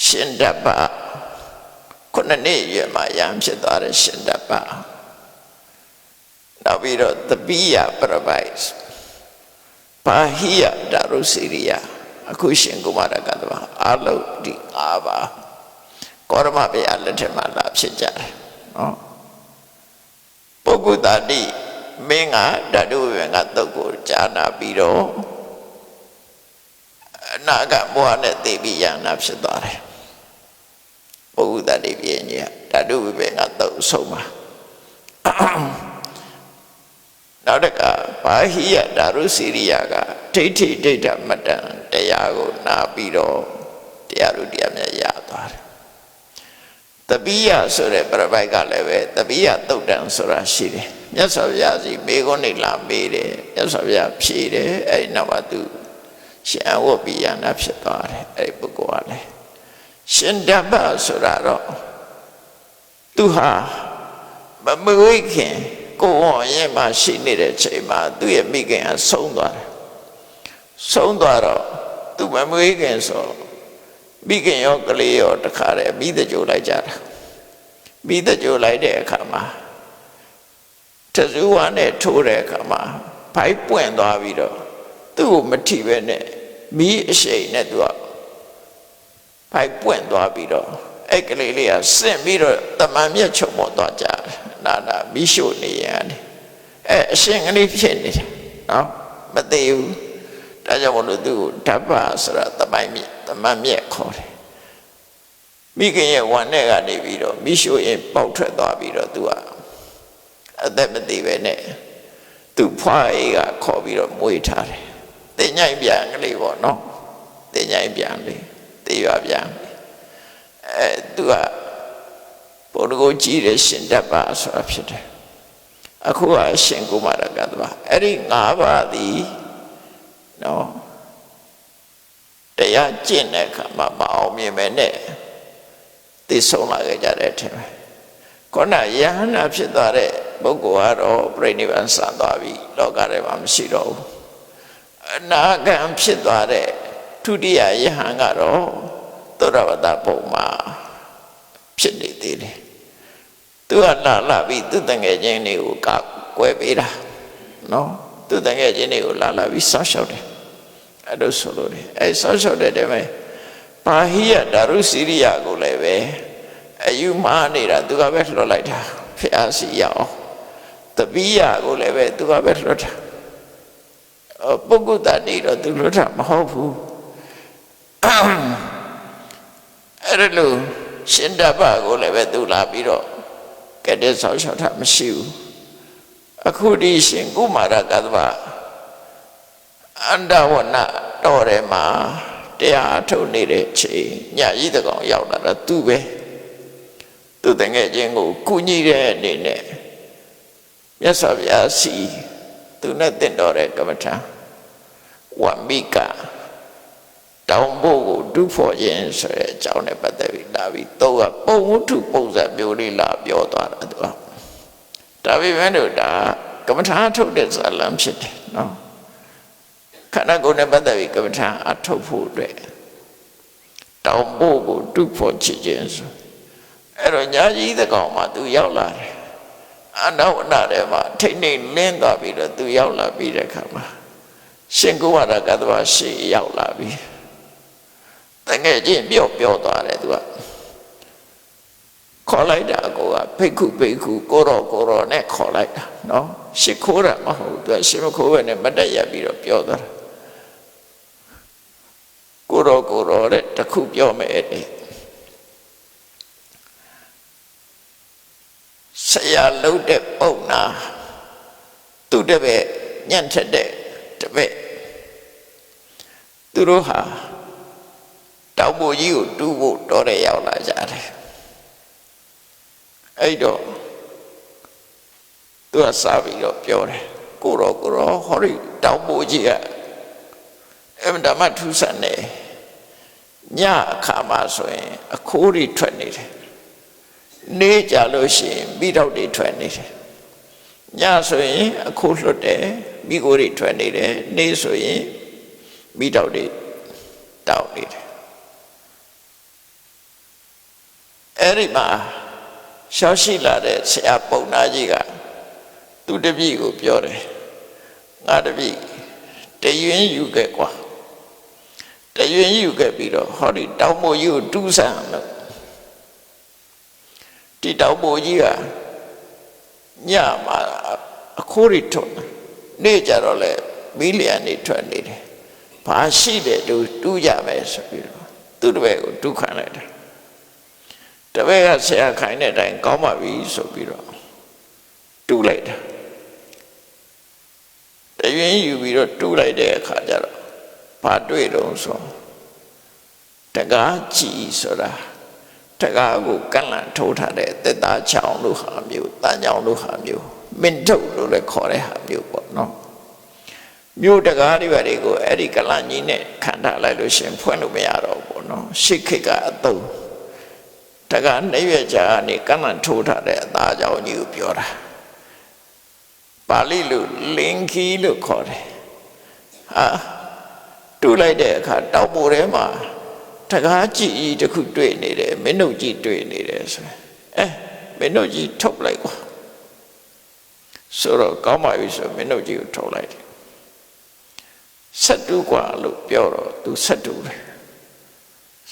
ရှင်တပ္ပခုနှစ်နှစ်ရွယ်မှာယံဖြစ်သွားတဲ့ရှင်တပ္ပနောက်ပြီးတော့သပိယပရပိုက်ပါဟိယဒါရုစီရိယအခုရှင်ကုမာရကတ္တဝါအလုံးဒီ၅ပါးကောရမဘုရားလက်ထက်မှာလာဖြစ်ကြတယ်နော်ပုဂ္ဂုတတိမင်းကဓာတုဝိပင်ကသုတ်ကိုကြားနာပြီးတော့အနာဂတ်ဘဝနဲ့သိပြီးယန္နာဖြစ်သွားတယ်ပုဂ္ဂုတတိပြင်းကြီးဓာတုဝိပင်ကသုတ်ဆုံးပါနောက်တကဘာဟိယဒါရုစီရိယကဒိဋ္ဌိဒိဋ္ဌမတ္တံတရားကိုနာပြီးတော့တရားတို့တရားမြတ်ရသွားတယ် တပိယဆိုတဲ့ပြပိုက်ကလည်းပဲတပိယတုတ်တံဆိုတာရှိတယ်မြတ်စွာဘုရားစီမေခွန်းနေလာမေးတယ်မြတ်စွာဘုရားဖြေတယ်အဲ့ဒီနောက်မှာသူရှင်အဝတ်ပိယနာဖြစ်သွားတယ်အဲ့ဒီပုဂ္ဂိုလ်ကလည်းရှင်ဓမ္မဆိုတာတော့သူဟာမမွေးခင်ကိုယ်ဝရဲ့မှာရှိနေတဲ့ချိန်မှာသူ့ရဲ့မိခင်ကဆုံးသွားတယ်ဆုံးသွားတော့သူမမွေးခင်ဆိုမိခင်ရောကလေးရောတခါတည်းမိတကြိုလိုက်ကြတာမိတကြိုလိုက်တဲ့အခါမှာတဇူဝါနဲ့ထိုးတဲ့အခါမှာဖိုက်ပွင့်သွားပြီးတော့သူ့ကိုမထိပဲနဲ့မိအရှိန်နဲ့သူကဖိုက်ပွင့်သွားပြီးတော့အဲ့ကလေးလေးကဆင့်ပြီးတော့တမန်မြက်ချုံပေါ်သွားကြတယ်နာမိရှို့နေရတယ်အဲ့အရှင်ကလေးဖြစ်နေတယ်နော်မသိဘူးဒါကြောင့်မလို့သူ့ကိုဓပ္ပဆိုတာတမန်မြက်ခေါ်တယ်မိခင်ရဲ့ဝမ်းနဲ့ကနေပြီးတော့မိရှို့ရင်ပေါက်ထွက်သွားပြီးတော့သူကအသက်မသေးပဲနဲ့သူ့ဖွားအေးကခေါ်ပြီးတော့မွေးထားတယ်တင်ញိုင်ပြန်ကလေးပေါ့နော်တင်ញိုင်ပြန်လေးတေးရွာပြန်သူကဘုရားကိုကြည်တဲ့ရှင်ဓပ္ပဆိုတာဖြစ်တယ်အခုကရှင်ကုမာရကတ္တဗအဲ့ဒီ၅ပါးသည်နော်တရားကျင့်တဲ့အခါမှာမအောင်မြင်ပဲနဲ့သိဆုံးလာကြတဲ့ထင်ပဲခုနယဟနာဖြစ်သွားတဲ့ပုဂ္ဂိုလ်ကတော့ပြိဋိဘံစံသွားပြီလောကထဲမှာမရှိတော့ဘူးအနာဂံဖြစ်သွားတဲ့ဒုတိယယဟန်ကတော့သောတာပတ္တဘုံမှာဖြစ်နေသေးတယ်သူကလာပြီးသူတငယ်ချင်းတွေကိုကကွယ်ပေးတာနော်သူတငယ်ချင်းတွေကိုလာပြီးဆောက်ရှောက်တယ်အဲ့လိုဆိုလို့တယ်အဲ့ဆောက်ရှောက်တဲ့တည်းမှာပါဟိယဒါရုစီရိယကိုလည်းပဲအယူမှားနေတာသူကပဲလွှတ်လိုက်တာဖျားစီရအောင်တပိယကိုလည်းပဲသူကပဲလွှတ်တာပုဂ္ဂုတ္တနေတော့သူလွှတ်တာမဟုတ်ဘူးအဲ့လိုရှင်ဓပ္ပကိုလည်းပဲသူလာပြီးတော့ကဲတဲ့ဆောက်ရှောက်တာမရှိဘူးအခုဒီရှင်ကုမာရကတ္တဗအန္တဝနတော်ထဲမှာတရားထုတ်နေတဲ့ချိန်ညကြီးတကောင်ရောက်လာတာသူပဲသူတငယ်ချင်းကိုကုညီတဲ့အနေနဲ့မြတ်စွာဘုရားစီသူနဲ့တင့်တော်တဲ့ကမ္မထာဝမ္မိကတောင်ဖို့ကိုဒုဖို့ရင်ဆိုတဲ့အကြောင်းနဲ့ပတ်သက်ပြီးလာပြီးတော့ပုံဝတ္ထုပုံစံမျိုးလေးလာပြောသွားတာသူကဒါပေမဲ့လို့ဒါကမ္မထာထုတ်တဲ့ဇာလံဖြစ်တယ်နော်ခန္ဓာကိုယ်နဲ့ပတ်သက်ပြီးကမ္မထာအထုတ်ဖို့အတွက်တောင်ဖို့ကိုဒုဖို့ချခြင်းဆိုအဲ့တော့ညာကြီးတကောင်မှသူရောက်လာတယ်အနာဝနာထဲမှာထိတ်နေလင်းသွားပြီးတော့သူရောက်လာပြီးတဲ့ခါမှာရှင်ကုဝရကတ္တဝရှေ့ရောက်လာပြီးတငယ်ချင်းပြောသွားတယ်သူကခေါ်လိုက်တာကိုကဖိက္ခုကိုရောနဲ့ခေါ်လိုက်တာနော်ရှ िख ိုးတာမဟုတ်သူကရှင်မခိုးပဲနဲ့မတက်ရပြီးတော့ပြောသွားတာကိုရောတဲ့တခုပြောမယ်တဲ့ဆရာလုံးတဲ့ပုံနာသူတပည့်ညံ့ထက်တဲ့တပည့်သူတို့ဟာတောင်ပေါ်ကြီးကိုတူးဖို့တော်တဲ့ရောက်လာကြတယ်အဲ့တော့သူကစားပြီးတော့ပြောတယ်ကိုရောဟောဒီတောင်ပေါ်ကြီးကအမှန်တမ်းထူးဆန်းတယ်ညအခါမှာဆိုရင်အခိုးတွေထွက်နေတယ်နေကြလို့ရှိရင်မိတော့တွေထွက်နေတယ်ညဆိုရင်အခိုးလွတ်တယ်မိကိုတွေထွက်နေတယ်နေဆိုရင်မိတော့တွေတောက်နေတယ်အဲ့ဒီမှာရှောက်ရှိလာတဲ့ဆရာပုံနာကြီးကသူတပည့်ကိုပြောတယ်ငါတပည့်တရွင်းယူခဲ့ကွာတရွင်းယူခဲ့ပြီးတော့ဟောဒီတောင်ပေါ်ကြီးကိုတူးဆန်းလို့ဒီတောင်ပေါ်ကြီးကညမှာအခိုးတွေထွက်နေကြတော့လေမီလီယံတွေထွက်နေတယ်ဘာရှိတယ်တူးကြမယ်ဆိုပြီးတော့သူ့တပည့်ကိုတူးခံလိုက်တယ်တပည့်ကဆရာခိုင်းတဲ့အတိုင်းကောင်းပါပြီဆိုပြီးတော့တူးလိုက်တာတရွင်းယူပြီးတော့တူးလိုက်တဲ့အခါကျတော့ဘာတွေ့တော့ဆိုတကားကြည်ဆိုတာ တကားကိုကန့်လန့်ထိုးထားတဲ့သက်သားချောင်းလို့ဟာမျိုးတန်ချောင်းလို့ဟာမျိုးမင်းထုတ်လို့လည်းခေါ်တဲ့ဟာမျိုးပေါ့နော်မြို့တကားတွေကိုအဲ့ဒီကလန့်ကြီးနဲ့ခံထားလိုက်လို့ရှင်ဖွင့်လို့မရတော့ဘူးပေါ့နော်ရှစ်ခေတ်ကအသုံးတကားနှရွက်ကြာကနေကန့်လန့်ထိုးထားတဲ့အသားချောင်းကြီးကိုပြောတာပါဠိလိုလင်ခီလို့ခေါ်တယ်ဟာတူလိုက်တဲ့အခါတောက်ပေါ်ထဲမှာတကားကြည့်ကြီးတစ်ခုတွေ့နေတယ်မင်းတို့ကြီးတွေ့နေတယ်ဆိုရင်မင်းတို့ကြီးထုတ်လိုက်ကွာဆိုတော့ကောင်းပါပြီဆိုမင်းတို့ကြီးကိုထုတ်လိုက်တယ်ဆက်တူကွာလို့ပြောတော့သူဆက်တူတယ်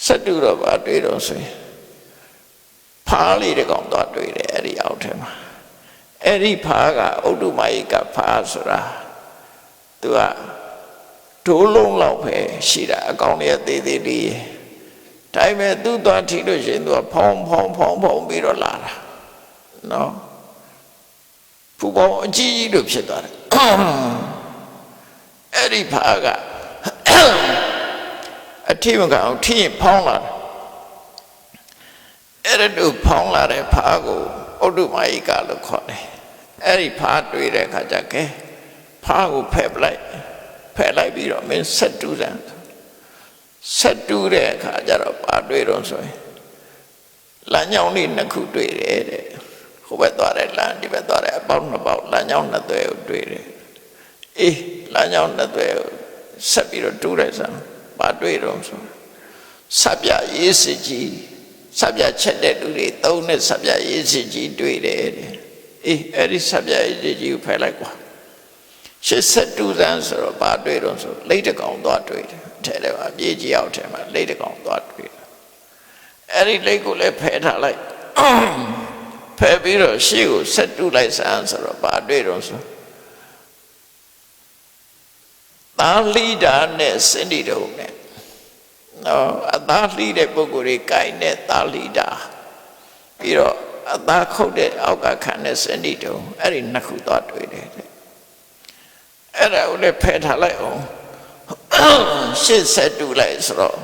ဆက်တူတော့ဗာတွေ့တော့ဆိုရင်ဖားလေးတကောင်သွားတွေ့တယ်အဲ့ဒီအောက်ထဲမှာအဲ့ဒီဖားကဥဒ္ဓမာယိကဖားဆိုတာသူကဒိုးလုံးလောက်ပဲရှိတာအကောင်လေးသေးသေးလေးဒါပေမဲ့သူ့သွားထိလို့ရှိရင်သူကဖောင်းပြီးတော့လာတာနော်ဖူပေါင်းအကြီးကြီးလို့ဖြစ်သွားတယ်အဲ့ဒီဖားကအထိမကောင်ထိရင်ဖောင်းလာတယ်အဲ့ဒါဖောင်းလာတဲ့ဖားကိုဥဒ္ဓမာယိကလို့ခေါ်တယ်အဲ့ဒီဖားတွေ့တဲ့အခါကျကဲဖားကိုဖယ်လိုက်ပြီးတော့မင်းဆက်တူးတယ်ဆက်တူးတဲ့အခါကျတော့ပါတွေ့တော့ဆိုရင်လမ်းကြောင်းလေးနှစ်ခုတွေ့တယ်တဲ့ဟိုဘက်သွားတယ်လမ်းဒီဘက်သွားတယ်အပေါက်နှစ်ပေါက်လမ်းကြောင်းနှစ်သွဲကိုတွေ့တယ်အေးလမ်းကြောင်းနှစ်သွဲကိုဆက်ပြီးတော့တူးတယ်ဆိုပါတွေ့တော့ဆိုစပြရေးစစ်ကြီးစပြချက်တဲ့လူတွေသုံးတဲ့စပြရေးစစ်ကြီးတွေ့တယ်တဲ့အေးအဲ့ဒီစပြရေးစစ်ကြီးကိုဖယ်လိုက်ကွာရှစ်ဆက်တူစမ်းဆိုတော့ပါတွေ့တော့ဆိုလိတ်တကောင်သွားတွေ့တယ်ထဲထဲမှာပြေးကြီးအောင်ထဲမှာလိတ်တကောင်သွားတွေ့တယ်အဲ့ဒီလိတ်ကိုလည်းဖယ်ထားလိုက်ဖယ်ပြီးတော့ရှေ့ကိုဆက်တူလိုက်စမ်းဆိုတော့ပါတွေ့တော့ဆိုသာလိတာနဲ့စင်တီတုံနဲ့နော်အသားလှီးတဲ့ပုဂ္ဂိုလ်တွေကြိုင်တဲ့သာလိတာပြီးတော့အသားခုတ်တဲ့အောက်ကခံတဲ့စင်တီတုံအဲ့ဒီနှစ်ခုသွားတွေ့တယ်အဲ့ဒါကိုလည်းဖယ်ထားလိုက်အောင်ရှစ်ဆက်တူလိုက်ဆိုတော့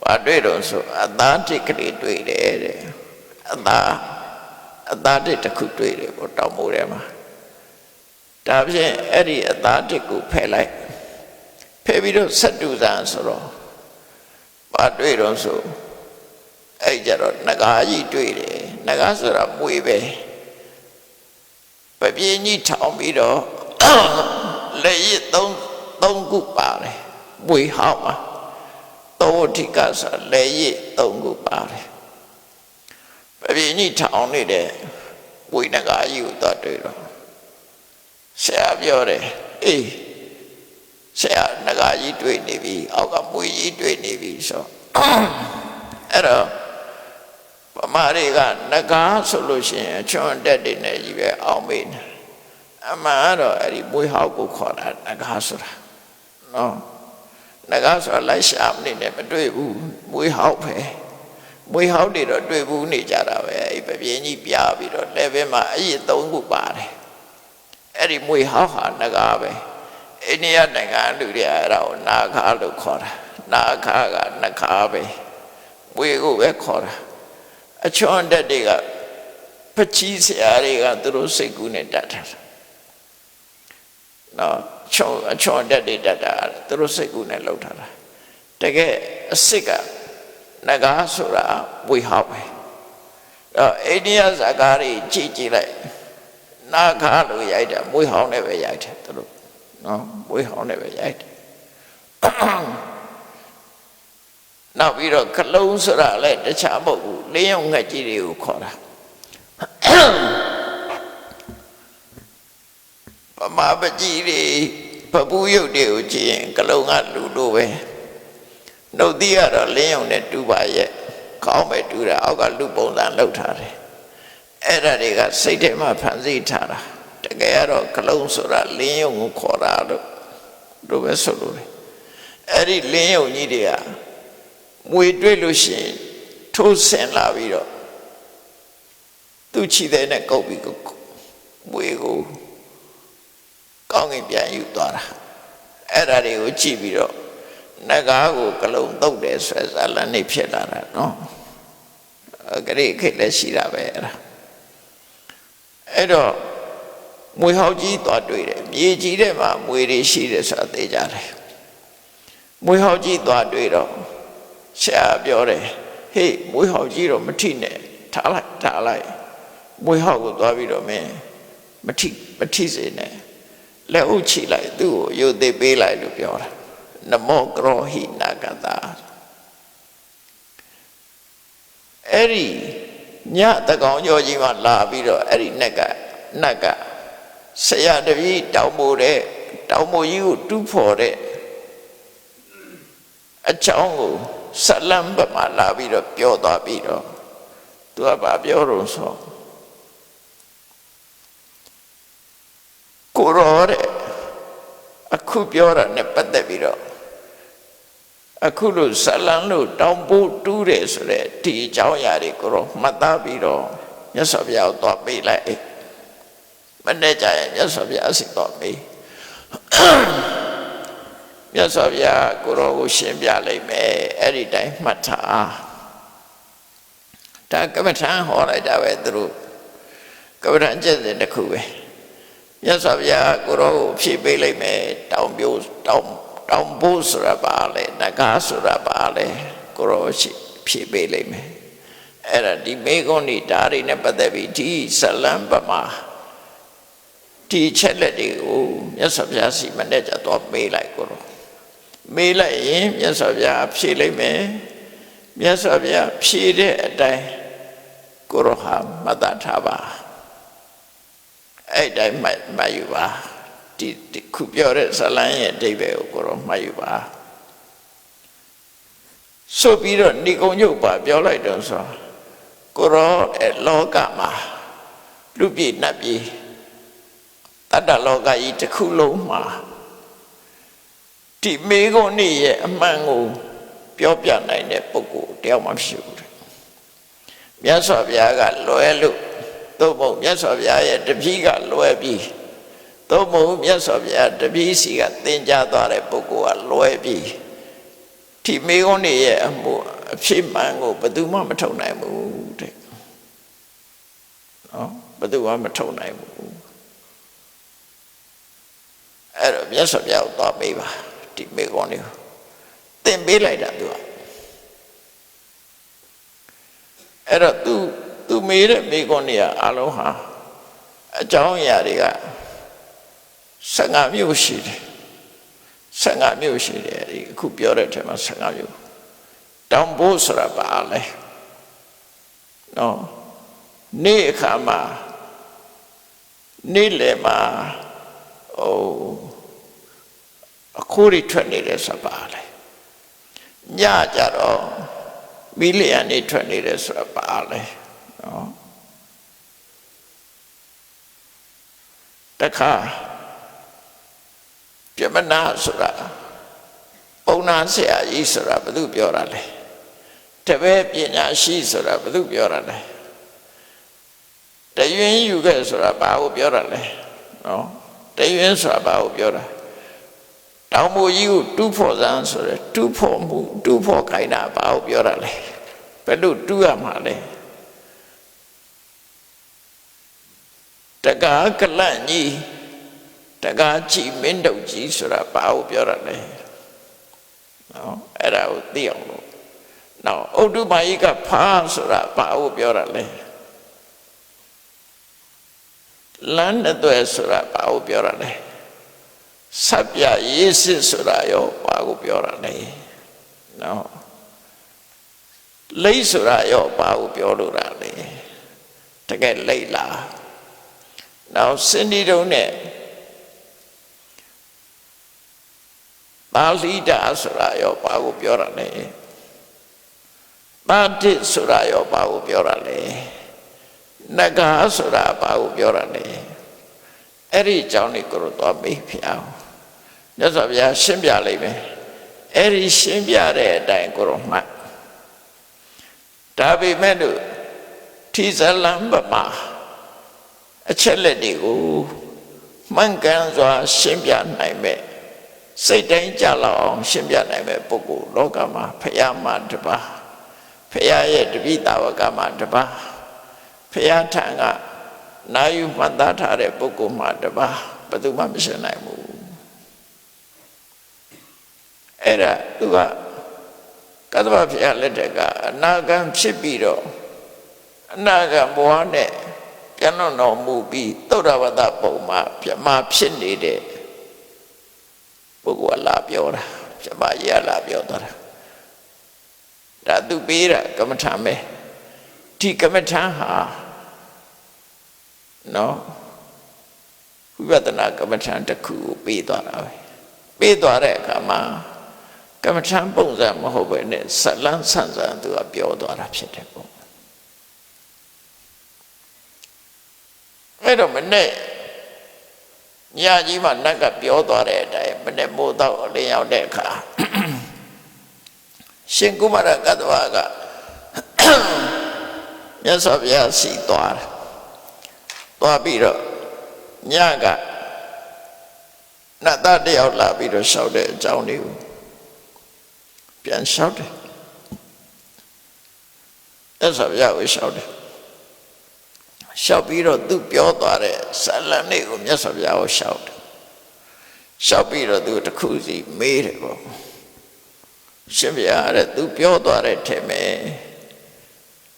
ဘာတွေ့တော့ဆိုအသားတစ်ကလေးတွေ့တယ်တဲ့အသားတစ်ခုတွေ့တယ်ပေါ့တောင်မိုးထဲမှာဒါဖြင့်အဲ့ဒီအသားတစ်ကိုဖယ်လိုက်ဖယ်ပြီးတော့ဆက်တူစားဆိုတော့ဘာတွေ့တော့ဆိုအဲ့ကြတော့နဂါးကြီးတွေ့တယ်နဂါးဆိုတာမွေပဲပပြင်းကြီးထောင်ပြီးတော့လက်ရည်သုံးခုပါတယ်မွေဟောက်မှာသောတိကဆိုလက်ရည်သုံးခုပါတယ်ပပြင်းကြီးထောင်နေတဲ့မွေနဂါးကြီးကိုတော့တွေ့တော့ဆရာပြောတယ်အေးဆရာနဂါးကြီးတွေ့နေပြီအောက်ကမွေကြီးတွေ့နေပြီဆိုအဲ့တော့ဗမာတွေကနဂါးဆိုလို့ရှိရင်အချွန်တက်တွေနဲ့ကြီးပဲအောင်မေးနေအမှန်တော့အဲ့ဒီမွေဟောက်ကိုခေါ်တာနဂါးဆိုတာနော်နဂါးဆိုတာလိုက်ရှာမနေနဲ့မတွေ့ဘူးမွေဟောက်ပဲမွေဟောက်တွေတော့တွေ့ဘူးနေကြတာပဲအဲ့ပပြင်းကြီးပြပြီးတော့လက်ဘက်မှာအရည်သုံးခုပါတယ်အဲ့ဒီမွေဟောက်ဟာနဂါးပဲအိန္ဒိယနိုင်ငံလူတွေအဲ့ဒါကိုနာခါလို့ခေါ်တာနာခါကနခါပဲမွေကိုပဲခေါ်တာအချွန်တက်တွေကပချီဆရာတွေကသူတို့စိတ်ကူးနဲ့တတ်တာနော်အချွန်တက်တွေတတ်တာသူတို့စိတ်ကူးနဲ့လှုပ်ထားတာတကယ်အစ်စ်ကနဂါးဆိုတာမွေဟောက်ပဲအိန္ဒိယဇာကားတွေကြည့်လိုက်နာခါလို့ရိုက်တာမွေဟောင်းနဲ့ပဲရိုက်တယ်သူတို့နော်မွေးဟောင်းနဲ့ပဲရိုက်တယ်နောက်ပြီးတော့ကလုံးဆိုတာလည်းတခြားမဟုတ်ဘူးလင်းရုံငှက်ကြီးတွေကိုခေါ်တာပမာပကြီးတွေပပူးရုပ်တွေကိုကြည့်ရင်ကလုံးကလူလိုပဲနှုတ်သီးကတော့လင်းရုံနဲ့တူပါရဲ့ခေါင်းပဲတူတာအောက်ကလူပုံစံလောက်ထားတယ်အဲ့ဒါတွေကစိတ်ထဲမှာဖန်ဆီးထားတာတကယ်ကတော့ကလုံးဆိုတာလင်းယုံကိုခေါ်တာလို့ပဲဆိုလို့အဲ့ဒီလင်းယုံကြီးတွေကမွေတွေ့လို့ရှိရင်ထိုးဆင်လာပြီးတော့သူ့ခြေသေးနဲ့ကုပ်ပြီးမွေကိုကောင်းကင်ပြန်ယူသွားတာအဲ့ဒါတွေကိုကြည့်ပြီးတော့နဂါးကိုကလုံးတုတ်တယ်ဆွဲစားလန်းနေဖြစ်လာတာနော် ဂရိခိတ်လည်းရှိတာပဲအဲ့တော့မွေဟောက်ကြီးသွားတွေ့တယ်မြေကြီးထဲမှာမွေတွေရှိတယ်ဆိုတာသိကြတယ်မွေဟောက်ကြီးသွားတွေ့တော့ဆရာပြောတယ်ဟေးမွေဟောက်ကြီးတော့မထိနဲ့ထားလိုက်မွေဟောက်ကိုသွားပြီးတော့မင်းမထိစေနဲ့လက်ဥချိလိုက်သူ့ကိုယုတ်သေးပေးလိုက်လို့ပြောတာနမောကရောဟိနာဂတာအဲ့ဒီညတကောင်ကျော်ကြီးမှလာပြီးတော့အဲ့ဒီနတ်ကဆရာတပည့်တောင်မိုးကြီးကိုတူးဖော်တဲ့အကြောင်းကိုဇလံဘက်မှာလာပြီးတော့ပြောသွားပြီးတော့သူကဘာပြောတော့ဆိုကိုရောတဲ့အခုပြောတာနဲ့ပတ်သက်ပြီးတော့အခုလို့ဇလံလို့တောင်ပိုးတူးတယ်ဆိုတဲ့ဒီအကြောင်းအရာတွေကိုတော့မှတ်သားပြီးတော့မြတ်စွာဘုရားကိုသွားပေးလိုက်မနေ့ကျရင်မြတ်စွာဘုရားစီသွားပေးမြတ်စွာဘုရားကိုရောကိုရှင်းပြလိုက်မယ်အဲ့ဒီတိုင်းမှတ်ထားဒါကမ္မထံဟောလိုက်တာပဲသူတို့ကမ္မထံကျင့်စဉ်တစ်ခုပဲမြတ်စွာဘုရားကိုရောကိုဖြည့်ပေးလိုက်မယ်တောင်ပိုးဆိုတာပါလေနဂါဆိုတာပါလေကိုရောရှိဖြည့်ပေးလိုက်မယ်အဲ့ဒါဒီမေကွန်းဒီဓာရီနဲ့ပတ်သက်ပြီးဒီဇလံပမာဒီချက်လက်တွေကိုမြတ်စွာဘုရားစီမနဲ့ကြတော့မေးလိုက်ကိုရောမေးလိုက်ရင်မြတ်စွာဘုရားဖြည့်လိုက်မယ်မြတ်စွာဘုရားဖြည့်တဲ့အတိုင်းကိုရောဟာမှတ်သားထားပါအဲ့တိုင်းမှတ်ယူပါဒီခုပြောတဲ့ဇလံရဲ့အဓိပ္ပာယ်ကိုကိုရောမှတ်ယူပါဆိုပြီးတော့ဏိကုံညုတ်ပါပြောလိုက်တော့ဆိုကိုရောလောကမှာလူပြည်နတ်ပြည်တတ္တလောကကြီးတစ်ခုလုံးမှာဒီမေဂုန်နေ့ရဲ့အမှန်ကိုပြောပြနိုင်တဲ့ပုဂ္ဂိုလ်တယောက်မှမရှိဘူးတဲ့မြတ်စွာဘုရားကလွယ်လို့သို့မဟုတ်မြတ်စွာဘုရားရဲ့တပည့်ကလွယ်ပြီးသို့မဟုတ်မြတ်စွာဘုရားတပည့်စီကသင်ကြားသွားတဲ့ပုဂ္ဂိုလ်ကလွယ်ပြီးဒီမေဂုန်နေ့ရဲ့အမှုအဖြစ်မှန်ကိုဘယ်သူမှမထုတ်နိုင်ဘူးတဲ့နော်ဘယ်သူမှမထုတ်နိုင်ဘူးအဲ့တော့မြတ်စွာဘုရားကိုသွားပေးပါဒီမေကွန်လေးကိုသင်ပေးလိုက်တာသူကအဲ့တော့သူမေးတဲ့မေကွန်တွေကအလုံးဟာအကြောင်းအရာတွေက15မျိုးရှိတယ်15မျိုးရှိတယ်ဒီအခုပြောတဲ့အထက်မှာ15မျိုးတောင်ပိုးဆိုတာပါလဲနော်နေ့အခါမှာနေ့လယ်မှာအခိုးတွေထွက်နေတယ်ဆိုတာပါလေညကြတော့မီးလျံနေထွက်နေတယ်ဆိုတာပါလေနော်တခါပြမနာဆိုတာပုံနာဆရာကြီးဆိုတာဘယ်သူပြောတာလဲတပည့်ပညာရှိဆိုတာဘယ်သူပြောတာလဲတရွင်းယူခဲ့ဆိုတာဘာကိုပြောတာလဲနော်တရွင်းဆိုတာဘာကိုပြောတာတောင်မိုးကြီးကိုတူးဖော်စမ်းဆိုရယ်တူးဖော်မှုတူးဖော်ခိုင်းတာဘာကိုပြောတာလဲဘယ်လိုတူးရမှာလဲတကားကလန့်ကြီးတကားကြည်မင်းတုတ်ကြီးဆိုတာဘာကိုပြောတာလဲနော်အဲ့ဒါကိုသိအောင်လို့နောက်ဥဒ္ဓမာယိကဖားဆိုတာဘာကိုပြောတာလဲလမ်းနဲ့တွဲဆိုတာဘာကိုပြောတာလဲဆပ်ပြရေးစစ်ဆိုတာရောဘာကိုပြောတာလဲနော်လိတ်ဆိုတာရောဘာကိုပြောလို့တာလဲတကယ်လိတ်လားနောက်စင်ဒီတုံးနဲ့ပါဠိတာဆိုတာရောဘာကိုပြောတာလဲပါဠိဆိုတာရောဘာကိုပြောတာလဲနဂါဆိုတာဘာကိုပြောတာလဲအဲ့ဒီအကြောင်းလေးကိုတော့သွားမေးဖျားမြတ်စွာဘုရားရှင်းပြလိုက်မယ်အဲ့ဒီရှင်းပြတဲ့အတိုင်းကိုတော့မှတ်ဒါပေမဲ့လို့ထိဇလံပမာအချက်လက်တွေကိုမှန်ကန်စွာရှင်းပြနိုင်မဲ့စိတ်တိုင်းကြလောက်အောင်ရှင်းပြနိုင်မဲ့ပုဂ္ဂိုလ်လောကမှာဖယားမတပါ ဖရာရဲ့တပိတာဝကမှာတပါးဖရာထံကနာယူမှတ်သားထားတဲ့ပုဂ္ဂိုလ်မှာတပါးဘယ်သူမှမရှင်းနိုင်ဘူးအဲ့ဒါသူကကတ္တဗဖရာလက်ထက်ကအနာဂံဖြစ်ပြီးတော့အနာဂံဘဝနဲ့ပြန်လွန်တော်မူပြီးသုဒ္ဓဝတ္တပုံမှာပြမဖြစ်နေတဲ့ပုဂ္ဂိုလ်ကလာပြောတာပြမကြီးကလာပြောတာဒါသူပေးတာကမ္မထာပဲဒီကမ္မထာဟာနော်ဝိပဿနာကမ္မထာတစ်ခုကိုပေးသွားတာပဲပေးသွားတဲ့အခါမှာကမ္မထာပုံစံမဟုတ်ဘဲနဲ့ဇလန်းဆန်းဆန်းသူကပြောသွားတာဖြစ်တယ်ပေါ့အဲ့တော့မနေ့ညကြီးမှနတ်ကပြောသွားတဲ့အတိုင်းမနေ့မိုးတော့အလင်းရောက်တဲ့အခါရှင်ကုမာရကတ္တဝကမြတ်စွာဘုရားစီသွားတယ်သွားပြီးတော့ညကနတ်သားတယောက်လာပြီးတော့ရှောက်တဲ့အကြောင်းတွေကိုပြန်ရှောက်တယ်မြတ်စွာဘုရားကိုရှောက်တယ်ရှောက်ပြီးတော့သူပြောသွားတဲ့ဇာလံလေးကိုမြတ်စွာဘုရားကိုရှောက်တယ်ရှောက်ပြီးတော့သူတစ်ခုစီမေးတယ်ပေါ့ရှင်ဘုရားတဲ့သူပြောသွားတဲ့ထဲမှာ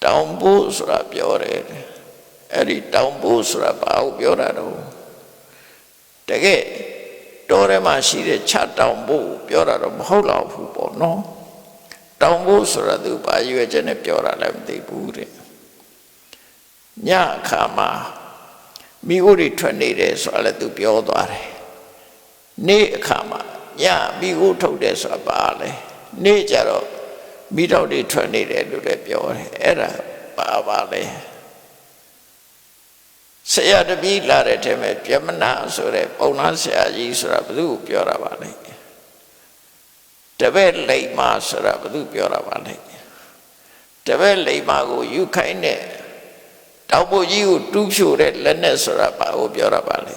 တောင်ဖို့ဆိုတာပြောတယ်အဲ့ဒီတောင်ဖို့ဆိုတာဘာကိုပြောတာတော့တကယ်တော်ထဲမှာရှိတဲ့ခြားတောင်ဖို့ပြောတာတော့မဟုတ်တော့ဘူးပေါ့နော်တောင်ဖို့ဆိုတာသူဘာရွယ်ချက်နဲ့ပြောတာလည်းမသိဘူးတဲ့ညအခါမှာမိဥတွေထွက်နေတယ်ဆိုတာလည်းသူပြောသွားတယ်နေ့အခါမှာညမိဥထုတ်တယ်ဆိုတာပါလဲနေ့ကြတော့မိတော့တွေထွက်နေတယ်လို့လည်းပြောတယ်အဲ့ဒါပါလဲဆရာတပည့်လာတဲ့ထဲမှာပြမနာဆိုတဲ့ပုံနာဆရာကြီးဆိုတာဘယ်သူပြောတာပါလဲတပည့်လိမ္မာဆိုတာဘယ်သူပြောတာပါလဲတပည့်လိမ္မာကိုယူခိုင်းတဲ့တောင်ပေါ်ကြီးကိုတူးဖြိုတဲ့လက်နဲ့ဆိုတာဘာကိုပြောတာပါလဲ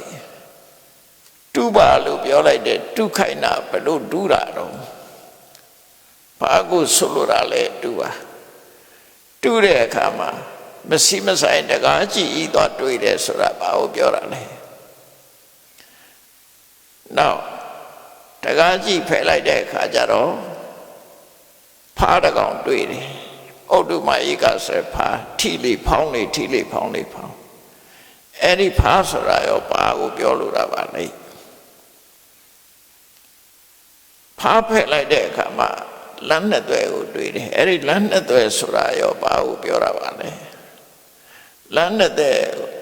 တူးပါလို့ပြောလိုက်တဲ့တူးခိုင်းတာဘယ်လိုတူးတာတော့ဘာကိုဆိုလိုတာလဲတူးပါတူးတဲ့အခါမှာမစီမဆိုင်တကားကြည့်ဤသွားတွေးတယ်ဆိုတာဘာကိုပြောတာလဲနောက်တကားကြည့်ဖယ်လိုက်တဲ့အခါကျတော့ဖားတကောင်တွေးတယ်ဩတုမဧကဆိုဖားထီလေးဖောင်းလေးထီလေးဖောင်းလေးဖောင်းအဲ့ဒီဖားဆိုတာရောဘာကိုပြောလို့တာပါလဲဖားဖယ်လိုက်တဲ့အခါမှာလမ်းနှစ်သွဲကိုတွေးတယ်အဲ့ဒီလမ်းနှစ်သွဲဆိုတာရောဘာကိုပြောတာပါလဲလမ်းနှစ်သွဲ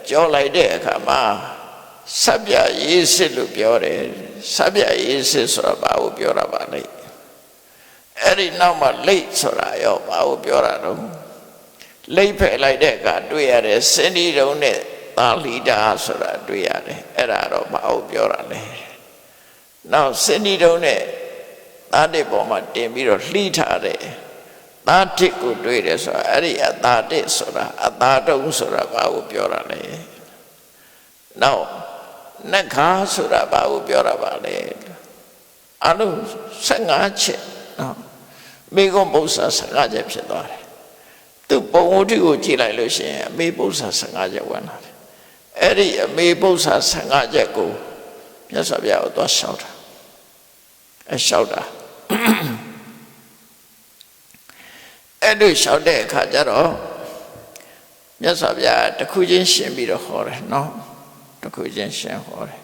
ကြောလိုက်တဲ့အခါမှာစပ်ပြရေးစစ်လို့ပြောတယ်စပ်ပြရေးစစ်ဆိုတာဘာကိုပြောတာပါလဲအဲ့ဒီနောက်မှာလိတ်ဆိုတာရောဘာကိုပြောတာတော့လိတ်ဖယ်လိုက်တဲ့အခါတွေ့ရတယ်စင်ဒီတုံးနဲ့သာလီတာဆိုတာတွေ့ရတယ်အဲ့ဒါတော့ဘာကိုပြောတာလဲနောက်စင်ဒီတုံးနဲ့သားတစ်ပေါ်မှာတင်ပြီးတော့လှီးထားတယ်သားတစ်ကိုတွေ့တယ်ဆိုတာအဲ့ဒီအသားတစ်ဆိုတာအသားတုံးဆိုတာဘာကိုပြောတာလဲနောက်နှက်ခါဆိုတာဘာကိုပြောတာပါလဲအလုံး15ချက်နော်မိဂုံပု္ပ္ပာ15ချက်ဖြစ်သွားတယ်သူပုံဝတ္ထုကိုကြည့်လိုက်လို့ရှိရင်အမေပု္ပ္ပာ15ချက်ဝင်လာတယ်အဲ့ဒီအမေပု္ပ္ပာ15ချက်ကိုမြတ်စွာဘုရားကိုသွားလျှောက်တာလျှောက်တာအဲ့ဒီလျှောက်တဲ့အခါကျတော့မြတ်စွာဘုရားတစ်ခုချင်းရှင်းပြီးတော့ဟောတယ်နော်တစ်ခုချင်းရှင်းဟောတယ်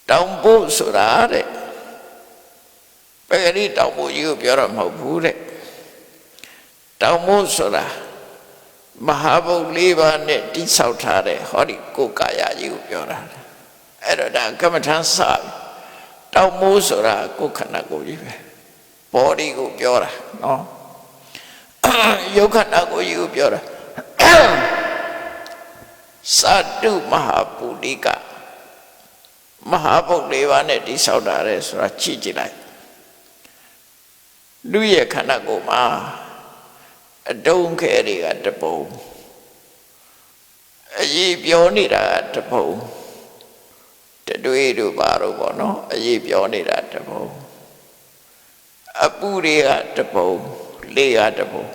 တောင်ဖို့ဆိုတာတဲ့ပဂရိတောင်ဖို့ကြီးကိုပြောတော့မဟုတ်ဘူးတဲ့တောင်ဖို့ဆိုတာမဟာဘုတ်၄ပါးနဲ့တိဆောက်ထားတဲ့ဟောဒီကိုယ်ကာယကြီးကိုပြောတာအဲ့တော့ဒါကမ္မထမ်းစတောင်မိုးဆိုတာကိုယ်ခန္ဓာကိုယ်ကြီးပဲဘောဒီကိုပြောတာနော်ယုတ်ခန္ဓာကိုယ်ကြီးကိုပြောတာသတုမဟာပုရိကမဟာဘုတ်၄ပါးနဲ့တိဆောက်တာတဲ့ဆိုတာကြည့်ကြည့်လိုက်လူရဲ့ခန္ဓာကိုယ်မှာအတုံးခဲတွေကတပုံအရေးပြောနေတာတပုံတတွေးတို့ပါတော့ပေါ့နော်အရေးပြောနေတာတပုံအပူတွေကတပုံ လေကတဘုံ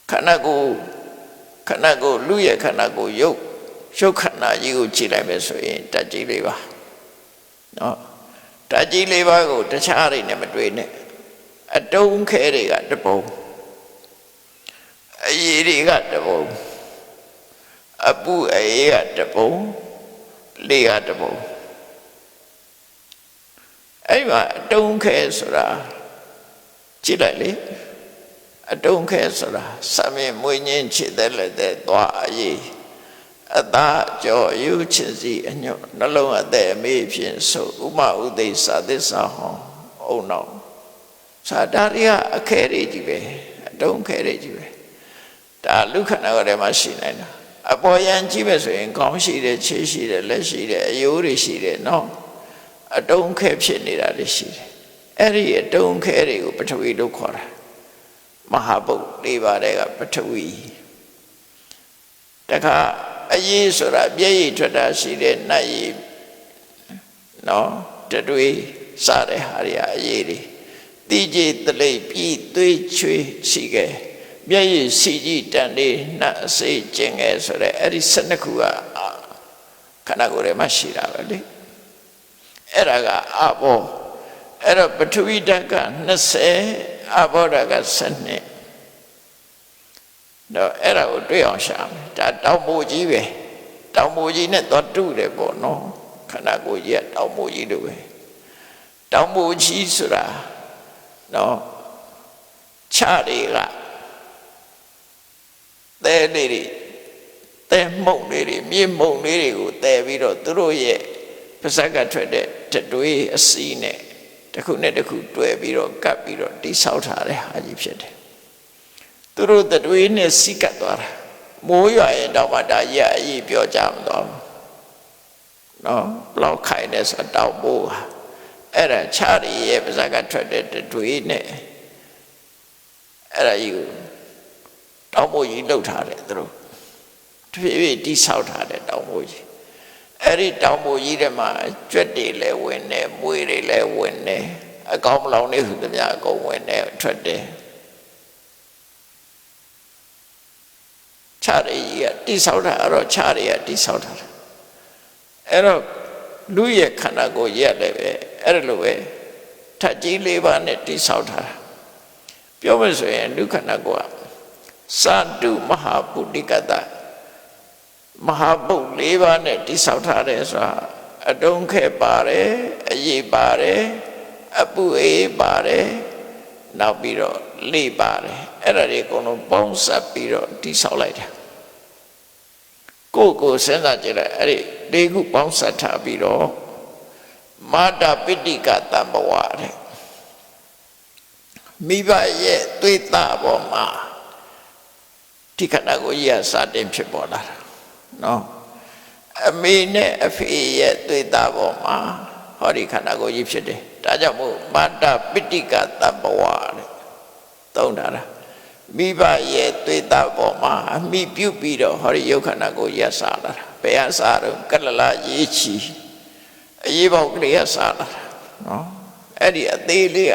ခန္ဓာကိုယ်လူရဲ့ခန္ဓာကိုယ်ရုပ်ခန္ဓာကြီးကိုကြည့်လိုက်မယ်ဆိုရင်ဓာတ်ကြီးလေးပါနော်ဓာတ်ကြီးလေးပါကိုတခြားတွေနဲ့မတွေ့နဲ့အတုံးခဲတွေကတဘုံအရည်တွေကတဘုံအပူအေးကတဘုံလေကတဘုံအဲ့မှာအတုံးခဲဆိုတာကြည့်လိုက်လေအတုံးခဲဆိုတာစမင်းမွေးငင်းချစ်တဲ့လက်တဲ့သွားအရေးအသာကြောယူချစ်စီအညွတ်နှလုံးအသက်အမေးဖြင့်ဆိုဥမဥသိစာသစ္စာဟောအုံနောက်စာဒါရီကအခဲတွေကြီးပဲအတုံးခဲတွေကြီးပဲဒါလူခန္ဓာကိုယ်ထဲမှာရှိနေတာအပေါ်ယံကြည့်မယ်ဆိုရင်ခေါင်းရှိတယ်ခြေရှိတယ်လက်ရှိတယ်အယိုးတွေရှိတယ်နော်အတုံးခဲဖြစ်နေတာတွေရှိတယ်အဲ့ဒီအတုံးခဲတွေကိုပထဝီလို့ခေါ်တာမဟာဘုတ်၄ပါးတဲ့ကပထဝီတခါအရေးဆိုတာပြည့်ရည်ထွက်တာရှိတဲ့နတ်ရည်နော်တတွေစတဲ့ဟာတွေအရေးတွေတိကျတလိပ်ပြီးသွေးချွေးရှိခဲ့မျက်ရည်စီကြီးတန်လေးနတ်အစေးကျင်ခဲ့ဆိုတဲ့အဲ့ဒီ12ခုကခန္ဓာကိုယ်ထဲမှာရှိတာပဲလေအဲ့ဒါကအဘောအဲ့တော့ပထဝီဓာတ်က20အဘောဓာတ်က12တော့အဲ့ဒါကိုတွေ့အောင်ရှာမယ်ဒါတောင်ပိုကြီးပဲတောင်ပိုကြီးနဲ့တော့တူတယ်ပေါ့နော်ခန္ဓာကိုယ်ကြီးကတောင်ပိုကြီးလိုပဲတောင်ပိုကြီးဆိုတာနော်ခြားတွေကသဲလေးတွေသဲမှုန့်လေးတွေမြေမှုန့်လေးတွေကိုသဲပြီးတော့သူတို့ရဲ့ပါးစပ်ကထွက်တဲ့တတွေးအစီးနဲ့တစ်ခုနဲ့တစ်ခုတွဲပြီးတော့ကပ်ပြီးတော့တိဆောက်ထားတဲ့ဟာကြီးဖြစ်တယ်သူတို့တတွေးနဲ့စီးကပ်သွားတာမိုးရွာရင်တော့မှဒါရအရေးပြောကြမသွားဘူးနော်ဘလောက်ခိုင်နေဆိုတော့မိုးအဲ့ဒါခြားရရဲ့ပါးစပ်ကထွက်တဲ့တတွေးနဲ့အဲ့ဒါကြီးကိုတောင်မိုးကြီးလှုပ်ထားတယ်သူတို့တဖြည်းဖြည်းတိဆောက်ထားတယ်တောင်မိုးကြီးအဲ့ဒီတောင်မိုးကြီးထဲမှာကြွက်တွေလည်းဝင်တယ်မွေးတွေလည်းဝင်တယ်အကောင်မလောင်နေဟုသမျှအကုန်ဝင်တယ်ထွက်တယ်ခြားရည်ကတိဆောက်တာအဲ့တော့ခြားရည်ကတိဆောက်တာအဲ့တော့လူရဲ့ခန္ဓာကိုယ်ရက်လည်းပဲအဲ့လိုပဲဓာတ်ကြီး၄ပါးနဲ့တိဆောက်တာပြောမယ်ဆိုရင်လူခန္ဓာကိုယ်ကစတုမဟာပုတိကတမဟာဘုတ်၄ပါးနဲ့တိဆောက်ထားတယ်ဆိုတာအတုံးခဲပါတယ်အရေးပါတယ်အပူအေးပါတယ်နောက်ပြီးတော့လေပါတယ်အဲ့ဒါတွေအကုန်လုံးပေါင်းစပ်ပြီးတော့တိဆောက်လိုက်တာကိုစဉ်းစားကြည့်လိုက်အဲ့ဒီ၄ခုပေါင်းစပ်ထားပြီးတော့မာတာပိဋိကတံဘဝတဲ့မိဘရဲ့သွေးသားပေါ်မှာဒီခန္ဓာကိုယ်ကြီးကစတင်ဖြစ်ပေါ်လာတာနော်အမေနဲ့အဖေရဲ့သွေးသားပေါ်မှာဟောဒီခန္ဓာကိုယ်ကြီးဖြစ်တယ်ဒါကြောင့်မို့မာတာပိဋိကတံဘဝတဲ့သုံးတာလားမိဘရဲ့သွေးသားပေါ်မှာအမိပြုတ်ပြီးတော့ဟောဒီယုတ်ခန္ဓာကိုယ်ကြီးကစလာတာဘယ်အစားတော့ကလလရေးချီအရေးပေါက်ကလေးကစလာတာနော်အဲ့ဒီအသေးလေးက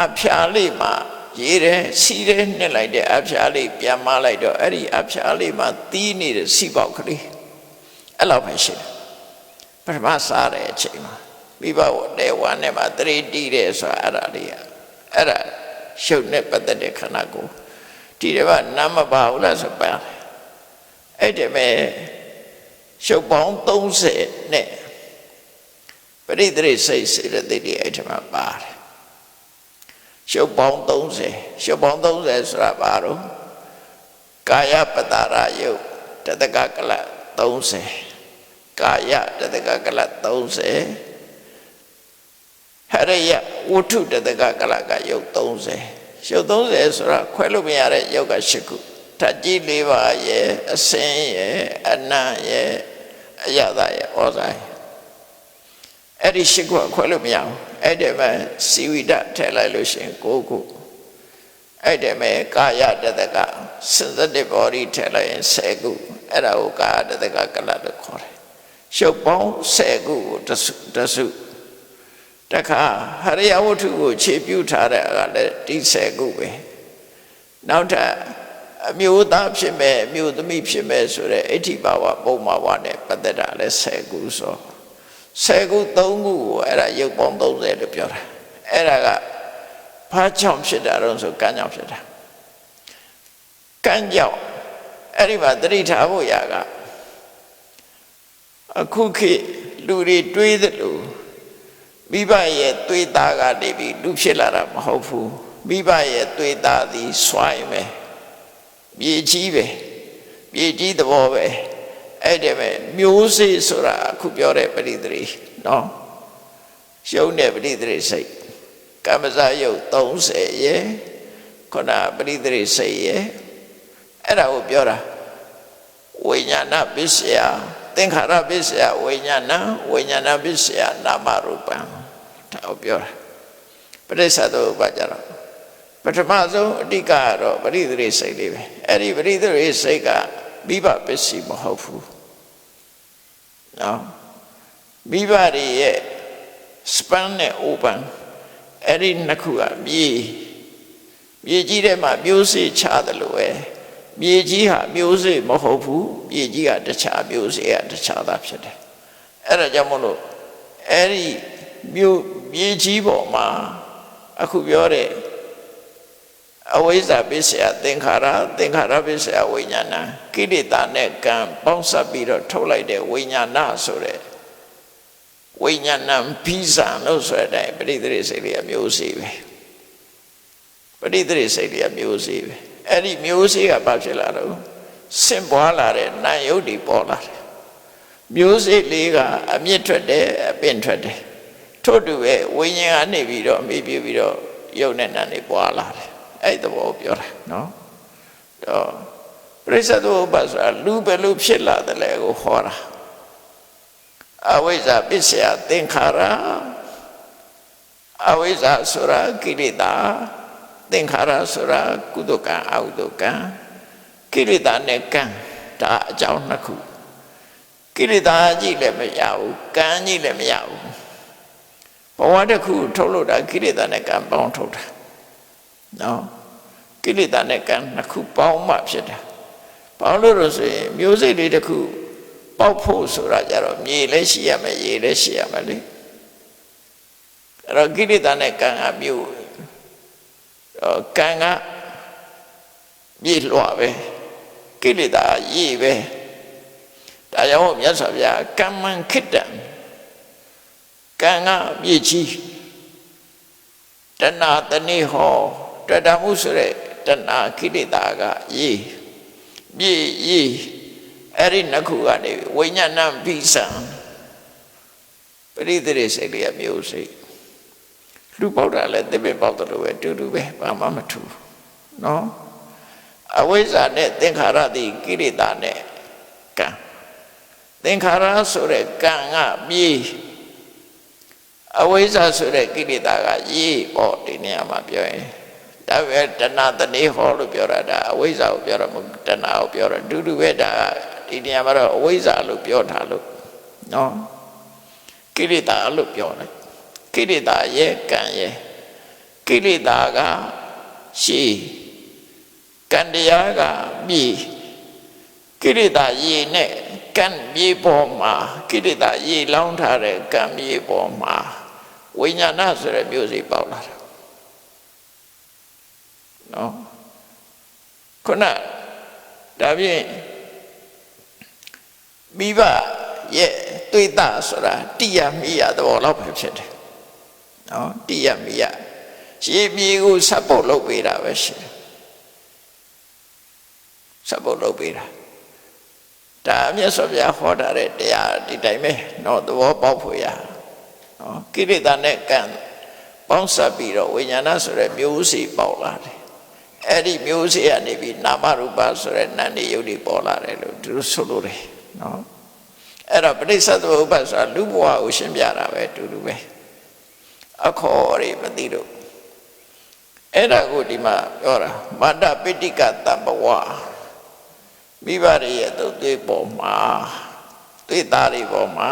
အဖျားလေးမှာရေးတယ်စီးတယ်နှစ်လိုက်တဲ့အဖျားလေးပြန်မလိုက်တော့အဲ့ဒီအဖျားလေးမှာတီးနေတဲ့စီပေါက်ကလေးအဲ့လောက်ပဲရှိတယ်ပထမစားတဲ့အချိန်မှာမိဘဝတဲဝမ်းနဲ့မှာတရေတီးတယ်ဆိုတာအဲ့ဒါလေးအဲ့ဒါရှုပ်နဲ့ပတ်သက်တဲ့ခန္ဓာကိုယ်ဒီတပတ်နာမပါဘူးလားဆိုပါတယ်အဲ့ဒီမဲ့ရှုပ်ပေါင်း30နဲ့ပရိသေစိတ်စေတသိက်တွေအဲ့ဒီမှာပါတယ်ရှုပ်ပေါင်း30ရှုပ်ပေါင်း30ဆိုတာဘာလို့ကာယပတ္တရာယုတ်တတကကလ30ကာယတတကကလ30ဟရိယဝုထုတတကကလကယုတ်30ရှုပ်30ဆိုတာခွဲလို့မရတဲ့ယုတ်က8ခုဓာတ်ကြီး၄ပါးရဲ့အစင်းရဲ့အနံ့ရဲ့အယတရဲ့ဩဇာရဲ့အဲ့ဒီ8ခုခွဲလို့မရဘူးအဲ့ဒီမှာစီဝိဒထည့်လိုက်လို့ရှိရင်9ခုအဲ့ဒီမှာကာယတတက sensitive body ထည့်လိုက်ရင်10ခုအဲ့ဒါကိုကာယတတကကလလို့ခေါ်တယ်ရှုပ်ပေါင်း10ခုကိုတစု တခါဟရိယဝတ္ထုကိုခြေပြုထားတဲ့ကလည်းဒီ10ခုပဲနောက်ထပ်အမျိုးသားဖြစ်မဲ့အမျိုးသမီးဖြစ်မဲ့ဆိုတဲ့အဋ္ဌိဘာဝပုံမှာဝနဲ့ပတ်သက်တာလည်း10ခုဆို10ခု3ခုကိုအဲ့ဒါရုပ်ပေါင်း30လို့ပြောတာအဲ့ဒါကဘာကြောင့်ဖြစ်တာတော့ဆိုကံကြောင့်ဖြစ်တာကံကြောင့်အဲ့ဒီမှာသတိထားဖို့ရာကအခုခေတ်လူတွေတွေးသလိုမိဘရဲ့တွေးသားကနေပြီးလူဖြစ်လာတာမဟုတ်ဘူးမိဘရဲ့တွေးသားသည်စွိုင်းပဲမြေကြီးပဲမြေကြီးသဘောပဲအဲ့ဒီပဲမျိုးစေ့ဆိုတာအခုပြောတဲ့ပရိသေနော်ရှုံးတဲ့ပရိသေစိတ်ကမ္မဇယုတ်30ရဲ့ခုနပရိသေစိတ်ရဲ့အဲ့ဒါကိုပြောတာဝိညာဏပစ္စယသင်္ခါရပစ္စယဝိညာဏပစ္စယနာမရူပံဒါကိုပြောတာပရိစ္ဆသုပ္ပကြတော့ပထမဆုံးအဓိကကတော့ပရိသေစိတ်လေးပဲအဲ့ဒီပရိသေစိတ်ကမိဘပစ္စည်းမဟုတ်ဘူးနော်မိဘတွေရဲ့စပန်နဲ့အိုပန်အဲ့ဒီနှစ်ခုကမြေကြီးထဲမှာမျိုးစေ့ချတယ်လို့ပဲမြေကြီးဟာမျိုးစေ့မဟုတ်ဘူးမြေကြီးကတခြားမျိုးစေ့ကတခြားသားဖြစ်တယ်အဲ့ဒါကြောင့်မလို့အဲ့ဒီမြေကြီးပေါ်မှာအခုပြောတဲ့အဝိဇ္ဇာပစ္စယသင်္ခါရပစ္စယဝိညာဏကိလေသာနဲ့ကံပေါင်းစပ်ပြီးတော့ထုတ်လိုက်တဲ့ဝိညာဏဆိုတဲ့ဝိညာဏဘိဇံလို့ဆိုတဲ့ပရိသေစိတ်လေးအမျိုးစေ့ပဲပရိသေစိတ်လေးအမျိုးစေ့ပဲအဲ့ဒီမျိုးစေ့ကဘာဖြစ်လာတော့ဆင့်ပွားလာတဲ့နာယုတ်တွေပေါ်လာတယ်မျိုးစေ့လေးကအမြင့်ထွက်တယ်အပင်ထွက်တယ်ထို့တူပဲဝိညာဉ်ကနေပြီးတော့အမိပြုပြီးတော့ယုတ်နဲ့နာနေပွားလာတယ်အဲ့သဘောပြောတာနော်တော့ပရိစ္ဆေသုပ္ပဆိုတာလူဘယ်လိုဖြစ်လာတယ်လဲကိုဟောတာအဝိဇ္ဇာပစ္စယသင်္ခါရအဝိဇ္ဇာဆိုတာကိလေသာသင်္ခါရဆိုတာကုသကံအကုသကံကိလေသာနဲ့ကံဒါအကြောင်းနှစ်ခုကိလေသာကြီးလည်းမရဘူးကံကြီးလည်းမရဘူးဘဝတစ်ခုထုတ်လို့တာကိလေသာနဲ့ကံပေါင်းထုတ်တာနော်ကိလေသာနဲ့ကံနှစ်ခုပေါင်းမှဖြစ်တာပေါင်းလို့ဆိုရင်မျိုးစိတ်လေးတစ်ခုပေါက်ဖို့ဆိုတာကြတော့မြေလည်းရှိရမယ်ရေလည်းရှိရမယ်လေအဲ့တော့ကိလေသာနဲ့ကံကမျိုးကံကမြေလွှာပဲကိလေသာရေပဲဒါကြောင့်မြတ်စွာဘုရားကမ္မံခိတ္တံကံကမြေကြီးတဏှာတဏိဟောတွေ့တာမှုဆိုတဲ့တဏှာကိလေသာကရေမြေရေအဲ့ဒီနှစ်ခုကနေဝိညာဏဘိဇံပရိသေစိတ်လေးအမျိုးစိတ်လူပေါက်တာလည်းသစ်ပင်ပေါက်တယ်လို့ပဲတူတူပဲဘာမှမထူးနော်အဝိဇ္ဇာနဲ့သင်္ခါရတိကိလေသာနဲ့ကံသင်္ခါရဆိုတဲ့ကံကမြေအဝိဇ္ဇာဆိုတဲ့ကိလေသာကရေပေါ့ဒီနေရာမှာပြောရင်ဒါပဲတဏှာတဏိဟောလို့ပြောတာဒါအဝိဇ္ဇာကိုပြောတာမဟုတ်တဏှာကိုပြောတာတူတူပဲဒါဒီနေရာမှာတော့အဝိဇ္ဇာလို့ပြောထားလို့နော်ကိလေသာလို့ပြောတယ်ကိလေသာရဲ့ကံရဲ့ကိလေသာကရှေးကံတရားကမြေကိလေသာရေနဲ့ကံမြေပေါ်မှာကိလေသာရေလောင်းထားတဲ့ကံမြေပေါ်မှာဝိညာဏဆိုတဲ့မျိုးစိပေါက်လာတာနော်ခုနဒါဖြင့်မိဘရဲ့တွေ့တာဆိုတာတိယမိယသဘောလောက်ပဲဖြစ်တယ်နော်တိယမိယရေမြေကိုစပ်ဖို့လုပ်ပေးတာပဲရှိတယ်စပ်ဖို့လုပ်ပေးတာဒါမြတ်စွာဘုရားဟောထားတဲ့တရားဒီတိုင်းပဲနော်သဘောပေါက်ဖို့ရနော်ကိလေသာနဲ့ကံပေါင်းစပ်ပြီးတော့ဝိညာဏဆိုတဲ့မျိုးစေ့ပေါက်လာတယ်အဲ့ဒီမျိုးစေ့ကနေပြီးနာမရူပဆိုတဲ့နာနေယုတ်တွေပေါ်လာတယ်လို့သူတို့ဆိုလို့တယ်နော်အဲ့တော့ပဋိစ္စသမုပ္ပါဒ်ဆိုတာလူဘဝကိုရှင်းပြတာပဲတူတူပဲအခေါ်တွေမသိလို့အဲ့ဒါကိုဒီမှာပြောတာမာတပိဋိကတံဘဝမိဘတွေရဲ့သူတွေပေါ်မှာတွေသားတွေပေါ်မှာ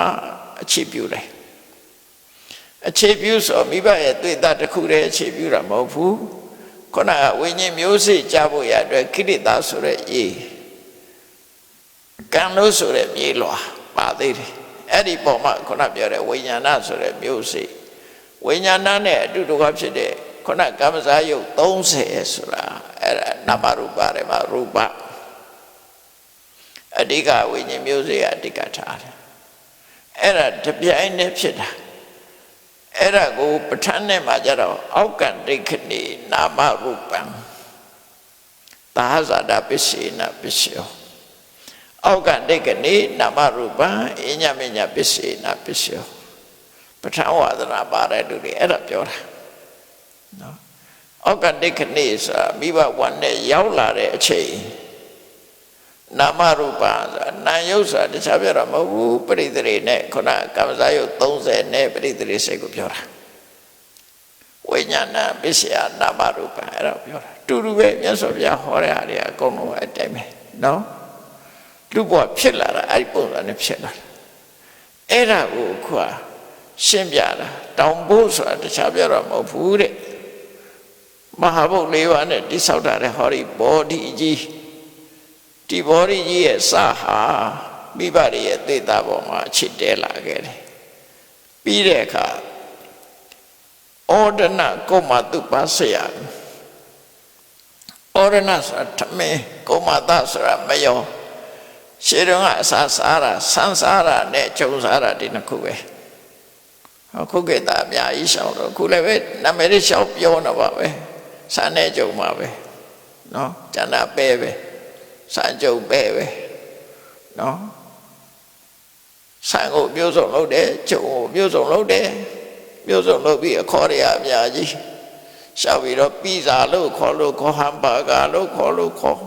အခြေပြုတယ် အခြေပြုဆိုမိဘရဲ့တွေ့တာတစ်ခုတည်းအခြေပြုတာမဟုတ်ဘူးခုနကဝိညာဉ်မျိုးစေ့ကြဖို့ရအတွက်ခိရိတာဆိုတဲ့ရေကံလို့ဆိုတဲ့မြေလွာပါသေးတယ်အဲ့ဒီပုံမှာခုနပြောတဲ့ဝိညာဏဆိုတဲ့မျိုးစေ့ဝိညာဏနဲ့အတူတူကဖြစ်တဲ့ခုနကမ္မဇာယုတ်30ဆိုတာအဲ့ဒါနာမရူပတွေမှာရူပအဓိကဝိညာဉ်မျိုးစေ့အဓိကထားတယ်အဲ့ဒါတပြိုင်တည်းဖြစ်တာအဲ့ဒါကိုပဋ္ဌာန်းနဲ့မှာကြတော့အောက်ကဒိဋ္ဌိနေနာမရူပံသာဇာတပစ္စေနပစ္စယောအောက်ကဒိဋ္ဌိနေနာမရူပံအညမညပစ္စေနပစ္စယောပဋ္ဌာန်းဝါဒနာပါတဲ့လူတွေအဲ့ဒါပြောတာနော်အောက်ကဒိဋ္ဌိနေဆိုတာမိဘဝမ်းနဲ့ရောက်လာတဲ့အချိန်နာမရူပဆိုတာနာယုတ်ဆိုတာတခြားပြောတာမဟုတ်ဘူးပရိသေနဲ့ခုနကမ္မဇာယုတ်30နဲ့ပရိသေစိတ်ကိုပြောတာဝိညာဏပစ္စယနာမရူပအဲ့ဒါပြောတာတူတူပဲမြတ်စွာဘုရားဟောတဲ့ဟာတွေအကုန်လုံးအတိုင်းပဲနော်လူဘဝဖြစ်လာတာအဲ့ဒီပုံစံနဲ့ဖြစ်လာတာအဲ့ဒါကိုခွာရှင်းပြတာတောင်ဖို့ဆိုတာတခြားပြောတာမဟုတ်ဘူးတဲ့မဟာဘုတ်၄ပါးနဲ့တိဆောက်တာတဲ့ဟောဒီဘောဓိကြီးဒီဘောဓိကြီးရဲ့စာဟာမိဘတွေရဲ့သေတာပေါ်မှာချစ်တဲလာခဲ့တယ်ပြီးတဲ့အခါဩဒနာကုမတုပါစယဩဒနာဆိုတာထမင်းကုမတဆိုတာမယောရှေးတုန်းကအစာစားတာဆန်းစားတာနဲ့ဂျုံစားတာဒီနှစ်ခုပဲခုခေတ်သားအများကြီးရှောင်တော့ခုလည်းပဲနာမည်လေးရှောင်ပြောနေပါပဲဆန်းနဲ့ဂျုံပါပဲနော်ကျန်တာပဲပဲဆန်းဂျုံပဲပဲနော်ဆန်းကိုမျိုးစုံလုပ်တယ်ဂျုံကိုမျိုးစုံလုပ်တယ်မျိုးစုံလုပ်ပြီးအခေါ်ရအများကြီးရှောက်ပြီးတော့ပီဇာလို့ခေါ်လို့ခေါ်ဟမ်ဘာဂါလို့ခေါ်လို့ခေါ်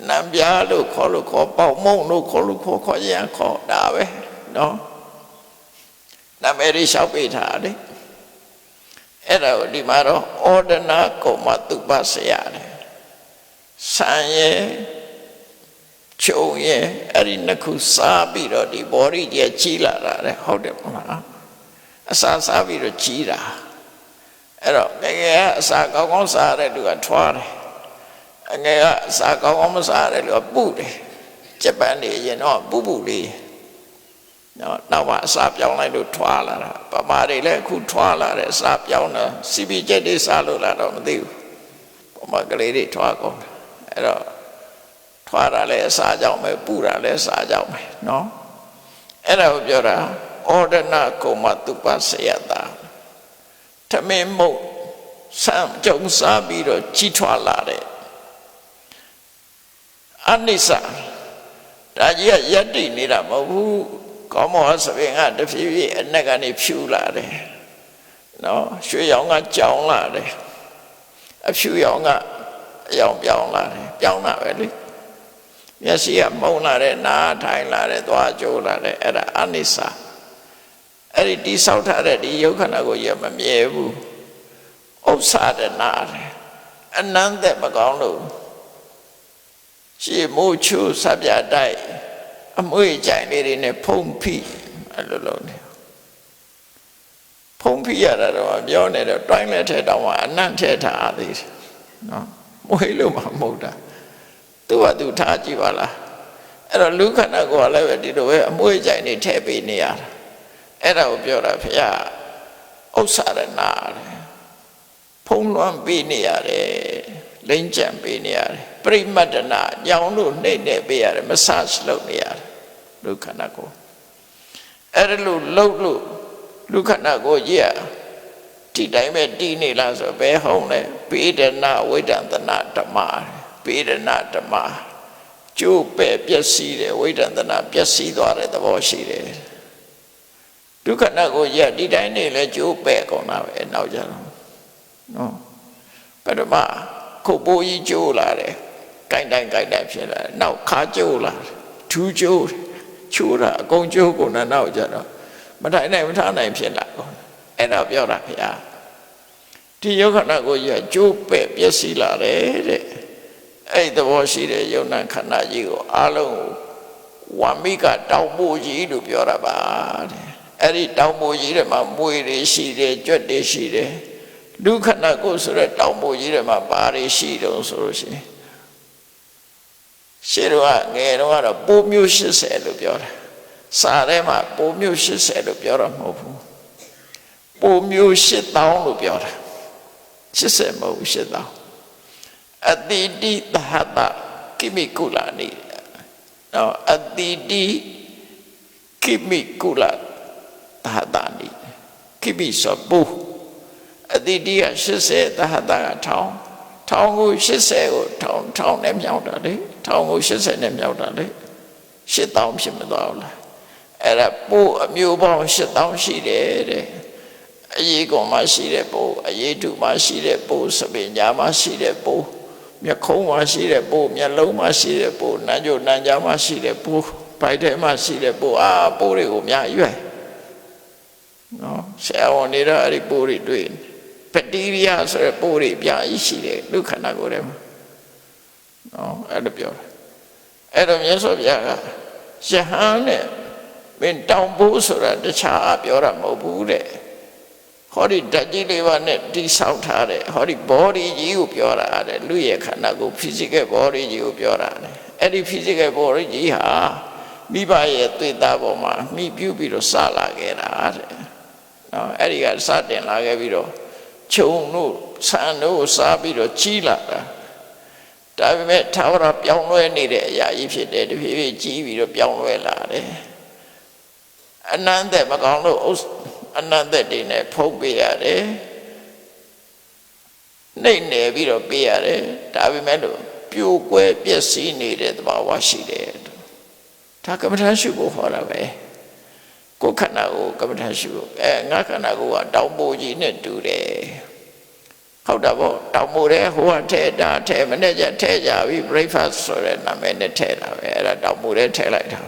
နံပြားလို့ခေါ်လို့ခေါ်ပေါမုံလို့ခေါ်လို့ခေါ်ရန်ခေါ်တာပဲနော်နာမည်လေးရှောက်ပေးထားတယ်အဲ့ဒါကိုဒီမှာတော့ဩဒနာကုမတုပဆရာတယ်ဆံရဲ့ချုံရဲ့အဲ့ဒီနှစ်ခုစားပြီးတော့ဒီဘောရီကြီးကြီးလာတာလေဟုတ်တယ်မလားအစာစားပြီးတော့ကြီးတာအဲ့တော့ငယ်ငယ်ကအစာကောင်းကောင်းစားတဲ့လူကထွားတယ်အငယ်ကအစာကောင်းကောင်းမစားတဲ့လူကပုတယ်ဂျပန်နေရင်တော့ပူပူလေးနော်နောက်မှအစာပြောင်းလိုက်လို့ထွားလာတာပမာတွေလည်းအခုထွားလာတယ်အစာပြောင်းတာစီပီချက်တွေစားလို့လာတော့မသိဘူးပမာကလေးတွေထွားကုန်အဲ့တော့ထွားတာလည်းအစာကြောင့်ပဲပူတာလည်းအစာကြောင့်ပဲနော်အဲ့ဒါကိုပြောတာဩဒနာကုမတုပဆယတာထမင်းမုတ်ဆမ်းကြုံစားပြီးတော့ကြီးထွားလာတဲ့အနိစ္စဒါကြီးကယက်တိနေတာမဟုတ်ဘူးကောင်းမောစပင်ကတဖြည်းဖြည်းအနက်ကနေဖြူလာတယ်နော်ရွှေရောင်ကကြောင်လာတယ်အဖြူရောင်ကအရောင်ပြောင်းလာတယ်ပြောင်းလာပဲလေမျက်စိကမုံလာတယ်နားထိုင်လာတယ်သွားကြိုးလာတယ်အဲ့ဒါအနိစ္စအဲ့ဒီတိဆောက်ထားတဲ့ဒီယုတ်ခန္ဓာကိုရမမြဲဘူးဥစ္စာတနာတယ်အနန္တမကောင်းလို့ရှေ့မိုးချိုးစပြတိုက်အမွေကြိုင်လေးတွေနဲ့ဖုံးဖိအဲ့လိုလုပ်နေဖုံးဖိရတာတော့ပြောနေတော့တွိုင်းလက်ထဲတောင်မှအနန္တထဲထားသေးတယ်နော်မွေးလို့မှမဟုတ်တာသူကသူထားကြည့်ပါလားအဲ့တော့လူခန္ဓာကိုယ်ကလည်းပဲဒီလိုပဲအမွေကြိုင်နေထည့်ပေးနေရတာအဲ့ဒါကိုပြောတာဖေရဥစ္စာရနာတယ်ဖုံးလွှမ်းပေးနေရတယ်လိမ့်ကြံပေးနေရတယ်ပရိမတ္တနာညောင်လို့နှိမ့်နေပေးရတယ်မဆားလုပ်နေရတယ်လူခန္ဓာကိုယ်အဲ့ဒါလို့လှုပ်လို့လူခန္ဓာကိုယ်ကြီးကဒီတိုင်းပဲတည်နေလားဆိုဘယ်ဟုတ်လဲပေဒနာဝိဒန္တနာဓမ္မပေဒနာဓမ္မကျိုးပဲ့ပျက်စီးတယ်ဝိဒန္တနာပျက်စီးသွားတဲ့သဘောရှိတယ်ဒုက္ခနာကိုရဒီတိုင်းနေလဲကျိုးပဲ့ကုန်တာပဲနောက်ကြတော့နော်ပထမခုတ်ပိုးကြီးကျိုးလာတယ်ကြိုင်တိုင်းဖြစ်လာတယ်နောက်ခါကျိုးလာထူးကျိုးချိုးတာအကုန်ကျိုးကုန်တာနောက်ကြတော့မထိုင်နိုင်မထားနိုင်ဖြစ်လာကုန်အဲ့တော့ပြောတာခင်ဗျာဒီယုတ်ခန္ဓာကိုရကျိုးပဲ့ပျက်စီးလာတယ်တဲ့အဲ့သဘောရှိတဲ့ယုံနာခန္ဓာကြီးကိုအားလုံးဝါမိကတောင်ပို့ကြီးလို့ပြောတာပါတဲ့ အဲ့ဒီတောင်ပေါ်ကြီးတွေမှာမွေတွေရှိတယ်ကြွက်တွေရှိတယ်လူခန္ဓာကိုယ်ဆိုတဲ့တောင်ပေါ်ကြီးတွေမှာဘာတွေရှိတုံးဆိုလို့ရှိရင်ရှေ့တော့ငယ်တော့ကတော့ပိုးမျိုး80လို့ပြောတာစာထဲမှာပိုးမျိုး80လို့ပြောတာမဟုတ်ဘူးပိုးမျိုး8000လို့ပြောတာ80မဟုတ်ဘူး8000အတိတိသဟတကိမိကုလနေနော်အတိတိကိမိကုလသဟတနေကိမိဆိုပိုးအတိတိက80သဟတက1000ကို80ကို1000နဲ့မြောက်တာလေ1000ကို80နဲ့မြောက်တာလေ8000ဖြစ်မသွားဘူးလားအဲ့ဒါပိုးအမျိုးပေါင်း8000ရှိတယ်တဲ့အရေးကောင်မှရှိတဲ့ပိုးအရေးတုမှရှိတဲ့ပိုးစပင်ညာမှရှိတဲ့ပိုးမျက်ခုံးမှရှိတဲ့ပိုးမျက်လုံးမှရှိတဲ့ပိုးနန်းကြိုနန်းကြားမှရှိတဲ့ပိုးဗိုက်ထဲမှရှိတဲ့ပိုးပိုးတွေကိုများရွယ်နော်ဆရာဝန်တွေတော့အဲ့ဒီပိုးတွေတွေ့ဘက်တီးရီးယားဆိုတဲ့ပိုးတွေအများကြီးရှိတယ်လူခန္ဓာကိုယ်ထဲမှာနော်အဲ့လိုပြောတယ်အဲ့တော့မြတ်စွာဘုရားကယဟန်နဲ့မင်းတောင်ပိုးဆိုတာတခြားပြောတာမဟုတ်ဘူးတဲ့ဟောဒီဓာတ်ကြီးလေးပါးနဲ့တိဆောက်ထားတဲ့ဟောဒီ body ကြီးကိုပြောတာတဲ့လူရဲ့ခန္ဓာကို physical body ကြီးကိုပြောတာတဲ့အဲ့ဒီ physical body ကြီးဟာမိဘရဲ့သွေးသားပေါ်မှာမိပြုပြီးတော့စလာခဲ့တာတဲ့နော်အဲ့ဒီကစတင်လာခဲ့ပြီးတော့ခြုံတို့ဆန်တို့စားပြီးတော့ကြီးလာတာဒါပေမဲ့သာဝရပြောင်းလဲနေတဲ့အရာကြီးဖြစ်တယ်တဖြည်းဖြည်းကြီးပြီးတော့ပြောင်းလဲလာတယ်အနန္တမကောင်းလို့အနန္တတွေနဲ့ဖုံးပေးရတယ်နှိမ့်နေပြီးတော့ပေးရတယ်ဒါပေမဲ့လို့ပြိုကွဲပျက်စီးနေတဲ့သဘာဝရှိတယ်ဒါကမ္မထာရှုဖို့ဟောတာပဲကိုယ်ခန္ဓာကိုကမ္မထာရှုဖို့ငါခန္ဓာကိုကတောင်ပိုကြီးနဲ့တူတယ်ဟုတ်တာပေါ့တောင်ပိုတဲ့ဟိုကထဲတာထဲမနေ့ကထဲကြပြီ breakfast ဆိုတဲ့နာမည်နဲ့ထဲတာပဲအဲ့ဒါတောင်ပိုတဲ့ထဲလိုက်တာ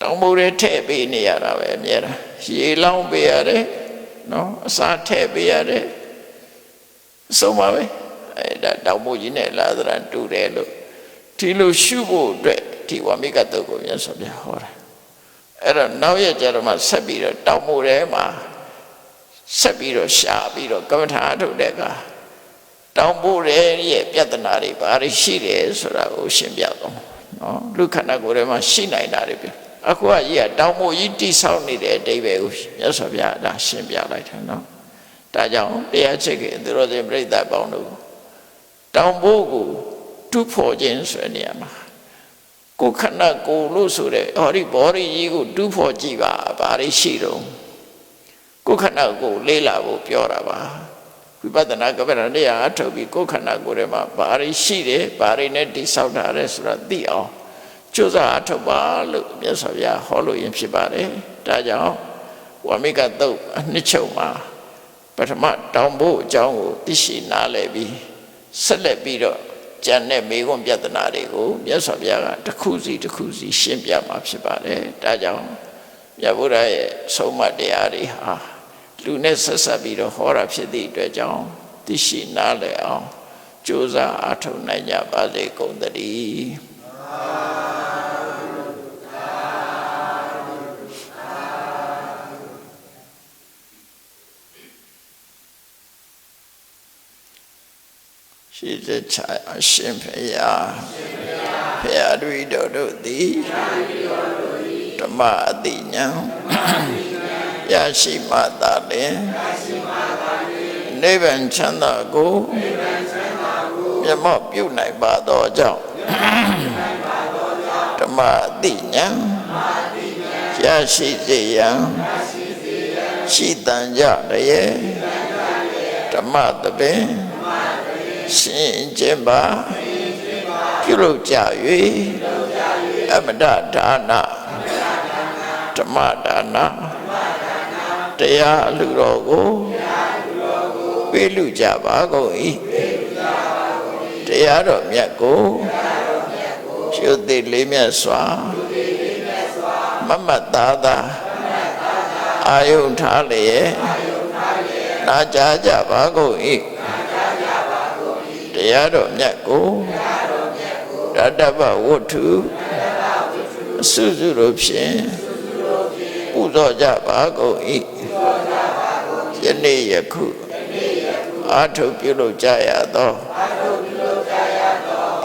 တောင်ပိုတဲ့ထဲပေးနေရတာပဲအများတာရေလောင်းပေးရတယ်နော်အစာထဲပေးရတယ်အဆုံးပါပဲအဲ့ဒါတောင်ပိုကြီးနဲ့လာသရန်တူတယ်လို့ဒီလိုရှုဖို့အတွက်ဒီဝမိကတုတ်ကိုမြတ်စွာဘုရားဟောတာအဲ့တော့နောက်ရကြတော့မှဆက်ပြီးတော့တောင်ပိုထဲမှာဆက်ပြီးတော့ရှာပြီးတော့ကမ္မထာထုတ်တဲ့အခါတောင်ပိုရဲ့ပြဿနာတွေဘာတွေရှိတယ်ဆိုတာကိုရှင်းပြတော့နော်လူခန္ဓာကိုယ်ထဲမှာရှိနိုင်တာတွေပြောအခုကကြီးကတောင်ပိုကြီးတိဆောက်နေတဲ့အတိပ္ပယ်ကိုမြတ်စွာဘုရားဒါရှင်းပြလိုက်တယ်နော်ဒါကြောင့်တရားချစ်ခင်သူတော်စင်ပြိဿပေါင်းတို့တောင်ပိုကိုတူဖို့ခြင်းဆိုတဲ့နေရာမှာကိုယ်ခန္ဓာကိုယ်လို့ဆိုတဲ့ဟောဒီဘောရီကြီးကိုတူဖို့ကြည့်ပါဘာတွေရှိတော့ကိုယ်ခန္ဓာကိုယ်လေးလာဖို့ပြောတာပါဝိပဿနာကမ္မဋ္ဌာန်းတရားအထုတ်ပြီးကိုယ်ခန္ဓာကိုယ်ထဲမှာဘာတွေရှိတယ်ဘာတွေနဲ့တိဆောက်ထားတယ်ဆိုတာသိအောင်ကြိုးစားအထုတ်ပါလို့မြတ်စွာဘုရားဟောလို့ရင်ဖြစ်ပါတယ်ဒါကြောင့်ဝမိကတုတ်အနှစ်ချုပ်မှာပထမတောင်ဖို့အကြောင်းကိုသိရှိနားလည်ပြီးဆက်လက်ပြီးတော့ကျန်တဲ့မေခွန်းပြဿနာတွေကိုမြတ်စွာဘုရားကတစ်ခုစီတစ်ခုစီရှင်းပြမှာဖြစ်ပါတယ်ဒါကြောင့်မြတ်ဗုဒ္ဓရဲ့ဆုံးမတရားတွေဟာလူနဲ့ဆက်ဆက်ပြီးတော့ဟောတာဖြစ်သည့်အတွက်ကြောင့်သိရှိနားလည်အောင်ကြိုးစားအားထုတ်နိုင်ကြပါစေကုန်သတည်းရှိတဲ့ချာအရှင်ဖေယဖေယတို့သည်ဓမ္မအတိညာရရှိမှသာလျှင်နိဗ္ဗာန်ချမ်းသာကိုမျက်မှောက်ပြုနိုင်ပါသောကြောင့်ဓမ္မအတိညာရရှိစေရန်ရှိတန်ကြလျက်ဓမ္မသဘင်ရှင်ကျင့်ပါပြုလုပ်ကြ၍အမတဒါနဓမ္မဒါနတရားလူတော်ကိုပေးလူကြပါကုန်၏တရားတော်မြတ်ကိုရှုသိလေးမြတ်စွာမမတ်သားသာအာယုန်ထားလျက်နာကြားကြပါကုန်၏တရားတော်မြတ်ကိုတတ္တဗဝတ္ထုအစုစုတို့ဖြင့်ပူ ဇော်ကြပါကုန်၏ယနေ့ယခုအာထုပြုလုပ်ကြရသော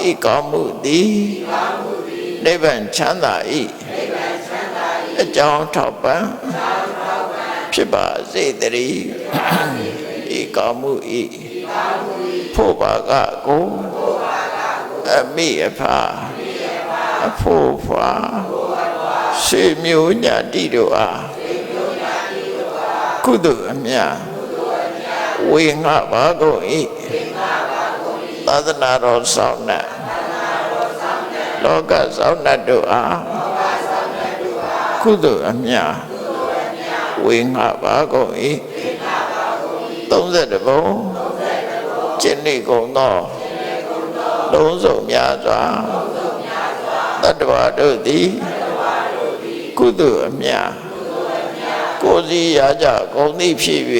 ဤကောင်းမှုသည်နိဗ္ဗာန်ချမ်းသာ၏အကြောင်းထောက်ပံ့ဖြစ်ပါစေတည်းဤကောင်းမှု၏ဖို့ပါကကိုအမိအဖအဖို့ဖွာဆွေမျိုးညာတိတို့အားကုသိုလ်အမြတ်ဝေငှပါကုန်၏သာသနာတော်ဆောင်နှင့်လောကဆောင်နှင့်တို့အားကုသိုလ်အမြတ်ဝေငှပါကုန်၏30ဘုံကျင့်နေကုန်သောလုံးစုံများစွာတတ္တဝါတို့သည်ကုသိုလ်အမြတ်ကိုယ်စီရကြကုန်သည်ဖြစ်၍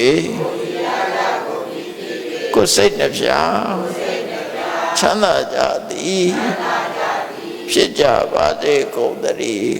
ကိုယ်စိတ်နှပြချမ်းသာကြသည်ဖြစ်ကြပါစေကုန်သတည်း